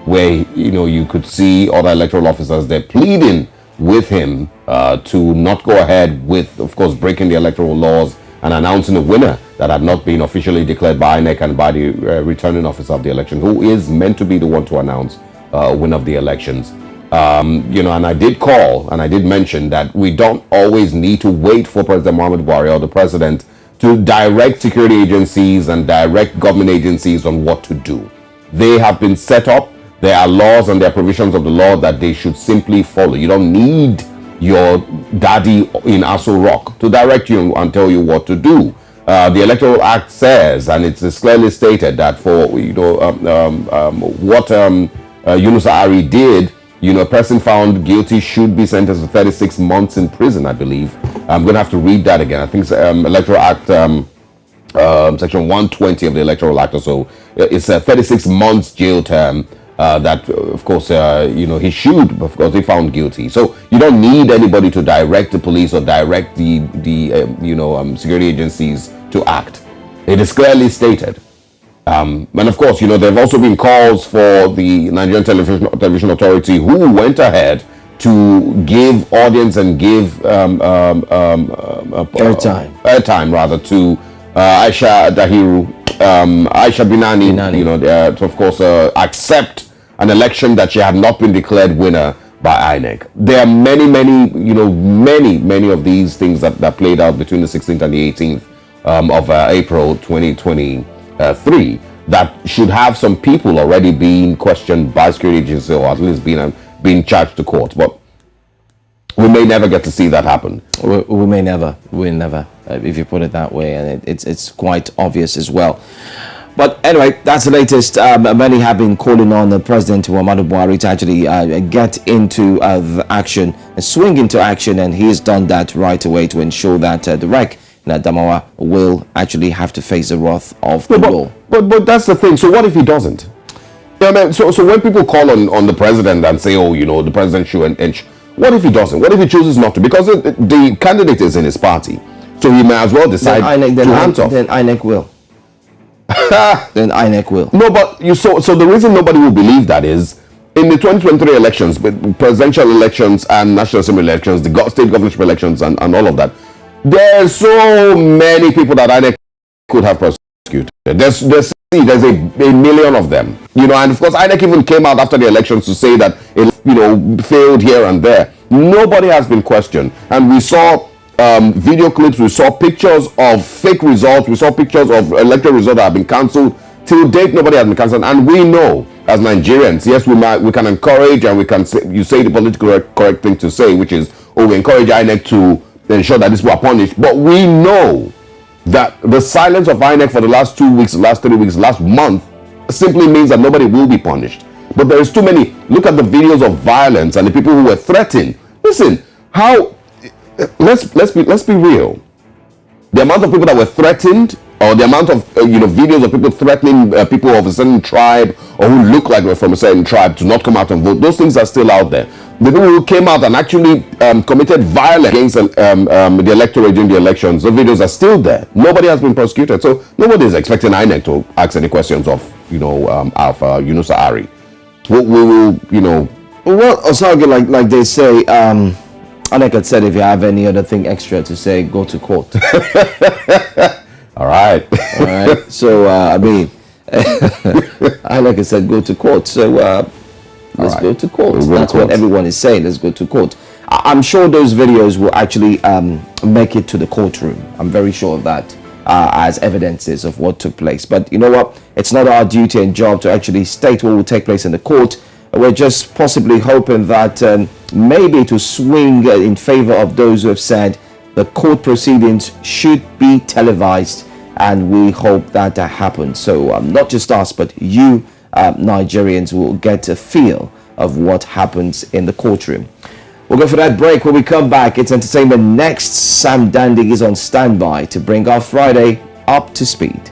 where, you could see other electoral officers there pleading with him to not go ahead with, of course, breaking the electoral laws and announcing a winner that had not been officially declared by INEC and by the returning officer of the election, who is meant to be the one to announce winner of the elections. And I did call and I did mention that we don't always need to wait for President Muhammadu Buhari or the president to direct security agencies and direct government agencies on what to do. They have been set up. There are laws and there are provisions of the law that they should simply follow. You don't need your daddy in Aso Rock to direct you and tell you what to do. The Electoral Act says, and it's clearly stated, that for what Yunusa Ari did, a person found guilty should be sentenced to 36 months in prison, I believe. I'm going to have to read that again. I think it's Electoral Act section 120 of the Electoral Act or so. It's a 36 months jail term that, of course, he should, of course, be found guilty. So you don't need anybody to direct the police or direct the security agencies to act. It is clearly stated. And of course, there have also been calls for the Nigerian Television Authority, who went ahead to give audience and give airtime rather to Aisha Dahiru, Aisha Binani, to of course accept an election that she had not been declared winner by INEC. There are many of these things that played out between the 16th and the 18th of April 2023 that should have some people already being questioned by security agencies, or at least being charged to court. But we may never get to see that happen. We may never. We'll never, if you put it that way, and it's quite obvious as well. But anyway, that's the latest. Many have been calling on the President Muhammadu Buhari to actually get into the action and swing into action, and he has done that right away to ensure that the wreck in Adamawa will actually have to face the wrath of the law. But that's the thing. So what if he doesn't? So when people call on the president and say, the president should, what if he doesn't? What if he chooses not to? Because the candidate is in his party, so he may as well decide to hands off. Then INEC will. Then INEC will. No, but so the reason nobody will believe that is in the 2023 elections, presidential elections and national assembly elections, the state governorship elections, and all of that. There's so many people that INEC could have prosecuted. There's a million of them, and of course INEC even came out after the elections to say that it failed here and there. Nobody has been questioned, and we saw video clips, we saw pictures of fake results, we saw pictures of electoral results that have been cancelled. Till date, nobody has been cancelled, and we know as Nigerians, yes, we can encourage, and we can say, you say the politically correct thing to say, which is, we encourage INEC to ensure that these people are punished. But we know that the silence of INEC for the last 2 weeks, last 3 weeks, last month simply means that nobody will be punished. But there is too many. Look at the videos of violence and the people who were threatened. Listen, let's be real. The amount of people that were threatened, or the amount of videos of people threatening people of a certain tribe or who look like they're from a certain tribe to not come out and vote, those things are still out there. The people who came out and actually committed violence against the electorate during the elections, the videos are still there. Nobody has been prosecuted, so nobody is expecting INEC to ask any questions of Alpha Yunusa Ari. We will, Well, Osage, like they say, INEC had said, if you have any other thing extra to say, go to court. All right. So I mean, INEC had said, go to court. So let's go to court. That's what everyone is saying. Let's go to court. I'm sure those videos will actually make it to the courtroom. I'm very sure of that, as evidences of what took place. But you know what? It's not our duty and job to actually state what will take place in the court. We're just possibly hoping that maybe to swing in favor of those who have said the court proceedings should be televised, and we hope that happens. So not just us, but you Nigerians will get a feel of what happens in the courtroom. We'll go for that break. When we come back, it's entertainment next. Sam Dandy is on standby to bring our Friday up to speed.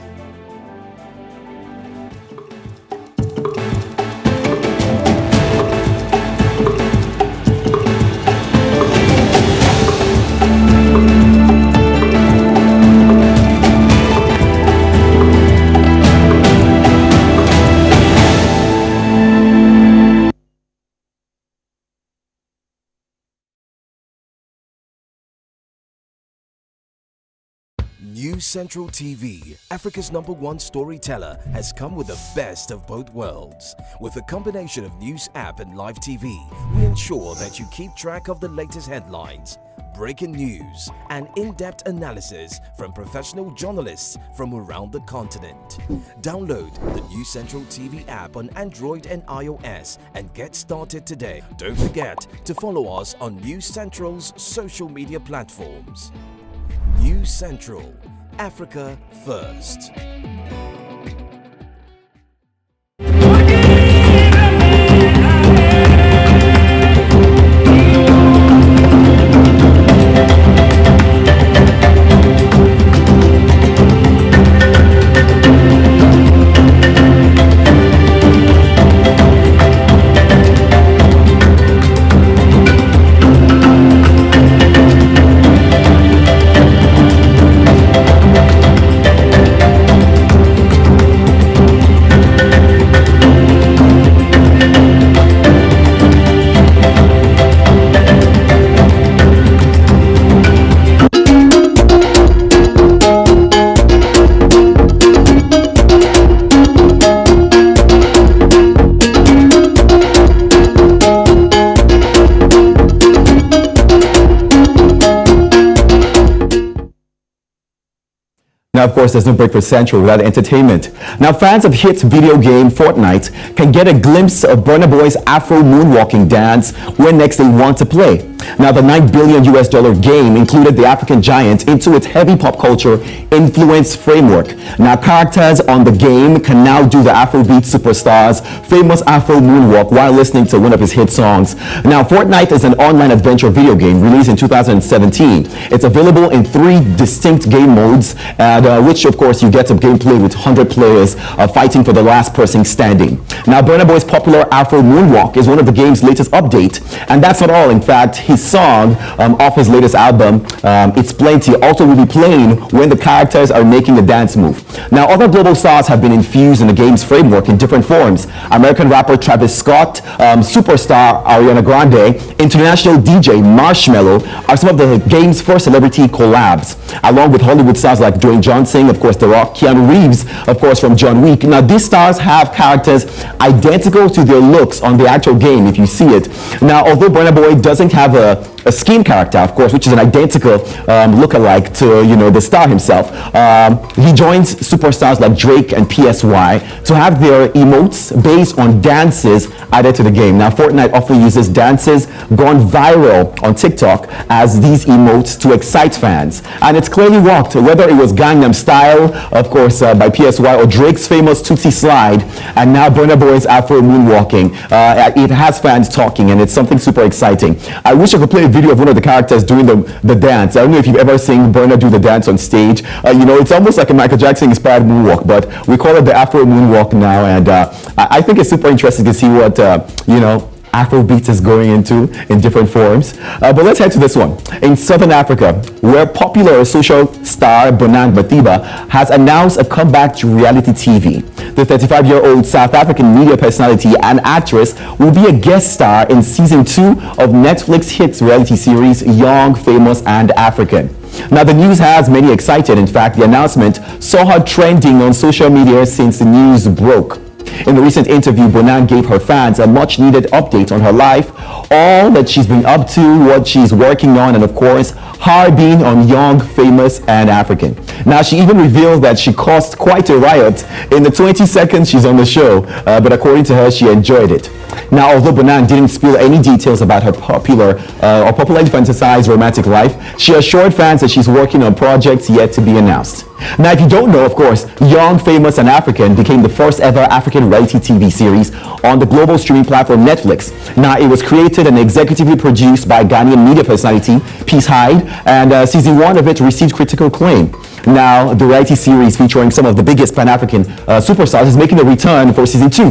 New Central TV, Africa's #1 storyteller, has come with the best of both worlds. With a combination of news app and live TV, we ensure that you keep track of the latest headlines, breaking news, and in-depth analysis from professional journalists from around the continent. Download the New Central TV app on Android and iOS and get started today. Don't forget to follow us on New Central's social media platforms. New Central, Africa First. Now, of course, there's no break for Central without entertainment. Now, fans of hit video game Fortnite can get a glimpse of Burna Boy's Afro moonwalking dance when next they want to play. Now, the $9 billion game included the African giant into its heavy pop culture influence framework. Now, characters on the game can now do the Afrobeat superstar's famous Afro moonwalk while listening to one of his hit songs. Now, Fortnite is an online adventure video game released in 2017. It's available in 3 distinct game modes, which, of course, you get to gameplay with 100 players fighting for the last person standing. Now, Burna Boy's popular Afro moonwalk is one of the game's latest update, and that's not all. In fact, his song off his latest album, It's Plenty, also will be playing when the characters are making the dance move. Now, other global stars have been infused in the game's framework in different forms. American rapper Travis Scott, superstar Ariana Grande, international DJ Marshmello are some of the game's first celebrity collabs, along with Hollywood stars like Dwayne Johnson, of course, The Rock, Keanu Reeves, of course, from John Wick. Now, these stars have characters identical to their looks on the actual game, if you see it. Now, although Burna Boy doesn't have a skin character, of course, which is an identical look-alike to, the star himself, he joins superstars like Drake and PSY to have their emotes based on dances added to the game. Now, Fortnite often uses dances gone viral on TikTok as these emotes to excite fans. And it's clearly worked, whether it was Gangnam Style, of course, by PSY, or Drake's famous Tootsie Slide, and now Burna Boy's Afro moonwalking. It has fans talking, and it's something super exciting. I wish I could play a video of one of the characters doing the dance. I don't know if you've ever seen Burna do the dance on stage. It's almost like a Michael Jackson inspired moonwalk, but we call it the Afro moonwalk now, and I think it's super interesting to see what Afrobeat is going into in different forms. But let's head to this one. In Southern Africa, where popular social star Bonang Matiba has announced a comeback to reality TV. The 35-year-old South African media personality and actress will be a guest star in season 2 of Netflix hit reality series Young, Famous and African. Now, the news has many excited. In fact, the announcement saw her trending on social media since the news broke. In the recent interview, Bonang gave her fans a much-needed update on her life, all that she's been up to, what she's working on, and of course, her being on Young, Famous, and African. Now, she even revealed that she caused quite a riot in the 20 seconds she's on the show, but according to her, she enjoyed it. Now, although Bonang didn't spill any details about her popularly fantasized romantic life, she assured fans that she's working on projects yet to be announced. Now, if you don't know, of course, Young, Famous and African became the first ever African reality TV series on the global streaming platform Netflix. Now, it was created and executively produced by Ghanaian media personality Peace Hyde, and season 1 of it received critical acclaim. Now, the reality series featuring some of the biggest Pan-African superstars is making a return for season 2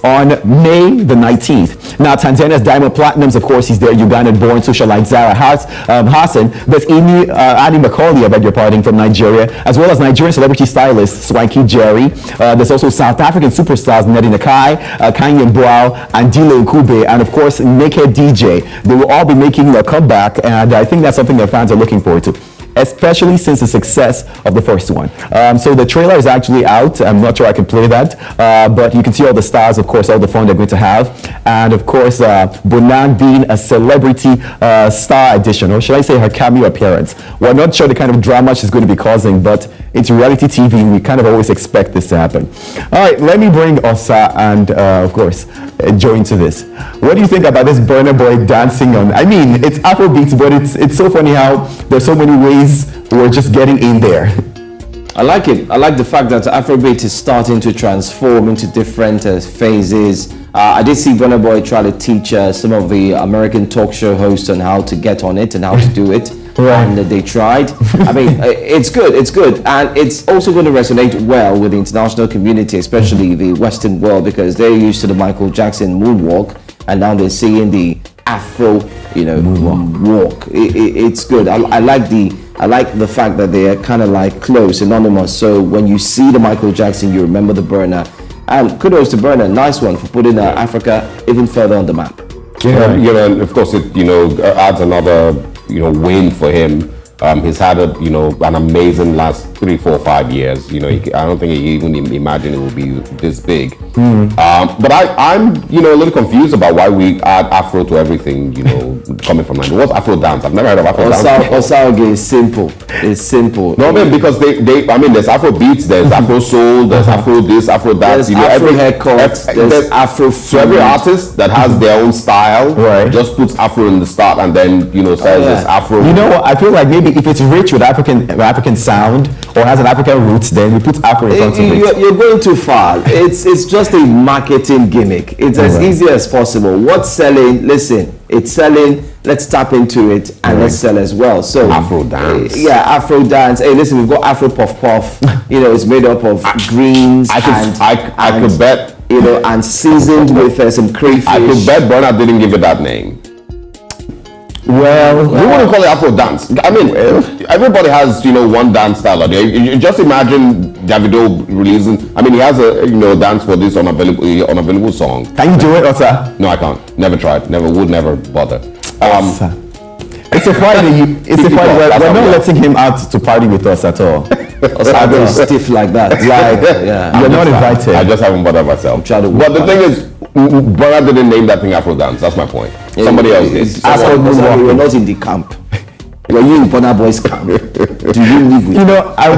on May the 19th. Now, Tanzania's Diamond Platinums, of course, is their Ugandan-born socialite Zara Hassan. There's Annie Macaulay, I beg your pardon, from Nigeria, as well as Nigerian celebrity stylist Swanky Jerry. There's also South African superstars Nedi Nakai, Kanye Mbwao, and Dile Nkube, and of course, Naked DJ. They will all be making a comeback, and I think that's something that fans are looking forward to, especially since the success of the first one. So the trailer is actually out. I'm not sure I can play that, but you can see all the stars, of course, all the fun they're going to have. And of course, Bonang being a celebrity star addition, or should I say her cameo appearance. We're not sure the kind of drama she's going to be causing, but it's reality TV. We kind of always expect this to happen. All right, let me bring Osa and, of course, Joe into this. What do you think about this Burna Boy dancing on? I mean, it's Afrobeats, but it's so funny how there's so many ways we're just getting in there. I like it. I like the fact that Afrobeat is starting to transform into different phases. I did see Burna Boy try to teach some of the American talk show hosts on how to get on it and how to do it. Right. And they tried. I mean, it's good. And it's also going to resonate well with the international community, especially the Western world, because they're used to the Michael Jackson moonwalk, and now they're seeing the Afro, walk. It's good. I like the fact that they are kind of like close, synonymous. So when you see the Michael Jackson, you remember the Burna. And kudos to Burna, nice one for putting Africa even further on the map. Yeah, and of course it adds another win for him He's had an amazing last 3, 4, 5 years. I don't think he even imagined it would be this big. But I'm a little confused about why we add Afro to everything. Coming from Nigeria. What's Afro dance? I've never heard of Afro dance. Osage is simple. It's simple. No, because there's Afro beats, there's Afro soul, there's Afro this, Afro that. There's Afro haircuts, there's Afro food. So every artist that has their own style just puts Afro in the start and then says it's Afro. You know what? I feel like maybe if it's rich with African sound or has an African roots, then we put Afro in front of it. You're going too far. It's just a marketing gimmick. It's as easy as possible. What's selling? Listen, it's selling. Let's tap into it and let's sell as well. So Afro dance. Afro dance. Hey, listen, we've got Afro puff puff. It's made up of greens. I could bet. And seasoned with some crayfish. I could bet Bernard didn't give it that name. Well, we wouldn't call it Afro dance. I mean, everybody has one dance style. You just imagine Davido releasing. I mean, he has a dance for this unavailable song. Can you do it, Osa? No, I can't. Never tried. Would never bother. It's a Friday. It's a Friday. We're not letting him out to party with us at all. I'm stiff like that. You're not invited. I just haven't bothered myself. But the thing is, Bernard didn't name that thing Afro dance. That's my point. Somebody else did. We're not in the camp. Were you in Burna Boy's camp? Do you live with? I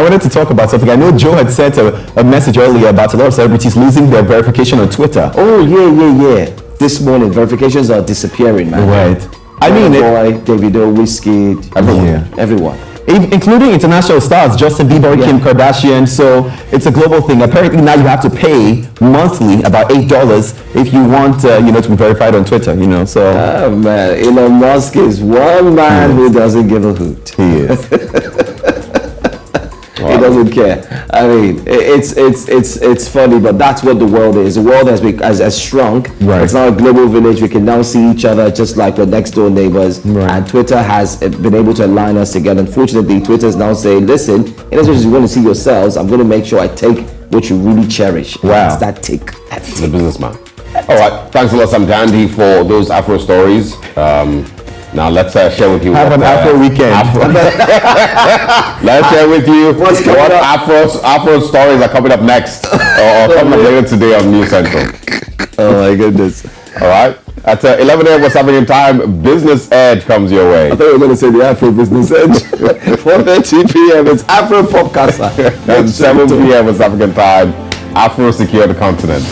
wanted to talk about something. I know Joe had sent a message earlier about a lot of celebrities losing their verification on Twitter. Oh yeah. This morning, verifications are disappearing, man. Right. I mean, Boy, Davido, Wizkid, everyone. Including international stars, Justin Bieber, Kim Kardashian. So it's a global thing. Apparently now you have to pay monthly about $8 if you want to be verified on Twitter. So. Oh man, Elon Musk is one man who doesn't give a hoot. He is. He doesn't care. I mean, it's funny, but that's what the world is. The world has shrunk. Right. It's now a global village. We can now see each other just like we're next door neighbors. Right. And Twitter has been able to align us together. Unfortunately, Twitter is now saying, listen, in as much as you want to see yourselves, I'm going to make sure I take what you really cherish. Wow. That's that take. That's the businessman. All right. Thanks a lot, Sam Dandy, for those Afro stories. Now let's share with you. Have an Afro weekend. Let's share with you what Afro stories are coming up next, or coming up later today on News Central. Oh my goodness! All right, at 11 a.m. West African time, Business Edge comes your way. I thought you were going to say the Afro Business Edge. 4:30 p.m. It's Afro Pop Casa. And 7 p.m. West African time, Afro Secure the Continent.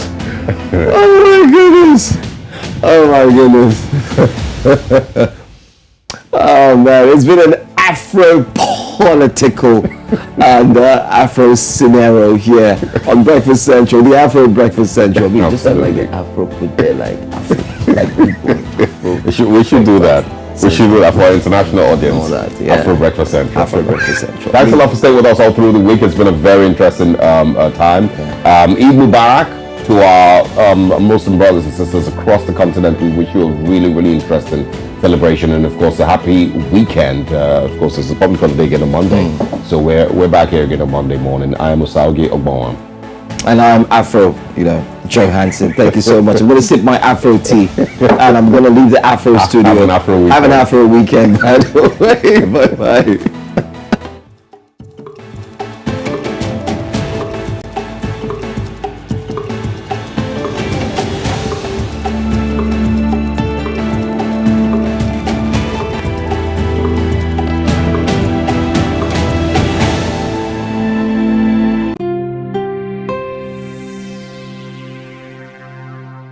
Oh my goodness! Oh man, it's been an Afro-political and Afro scenario here on Breakfast Central, the Afro Breakfast Central. I mean, just like the Afro put there, like Afro, like people. We should do that. We should do that for our international audience. Yeah. Afro Breakfast Central. Afro Breakfast Central. Thanks a lot for staying with us all through the week. It's been a very interesting time. Eid Mubarak to our Muslim brothers and sisters across the continent. We wish you a really, really interesting celebration, and of course a happy weekend. Of course, it's a public holiday again on Monday, so we're back here again on Monday morning. I am Osaugi Ogbonwam. And I'm Afro, Joe Hansen. Thank you so much. I'm going to sip my Afro tea, and I'm going to leave the Afro studio. Have an Afro weekend. Have an Afro weekend. Bye bye.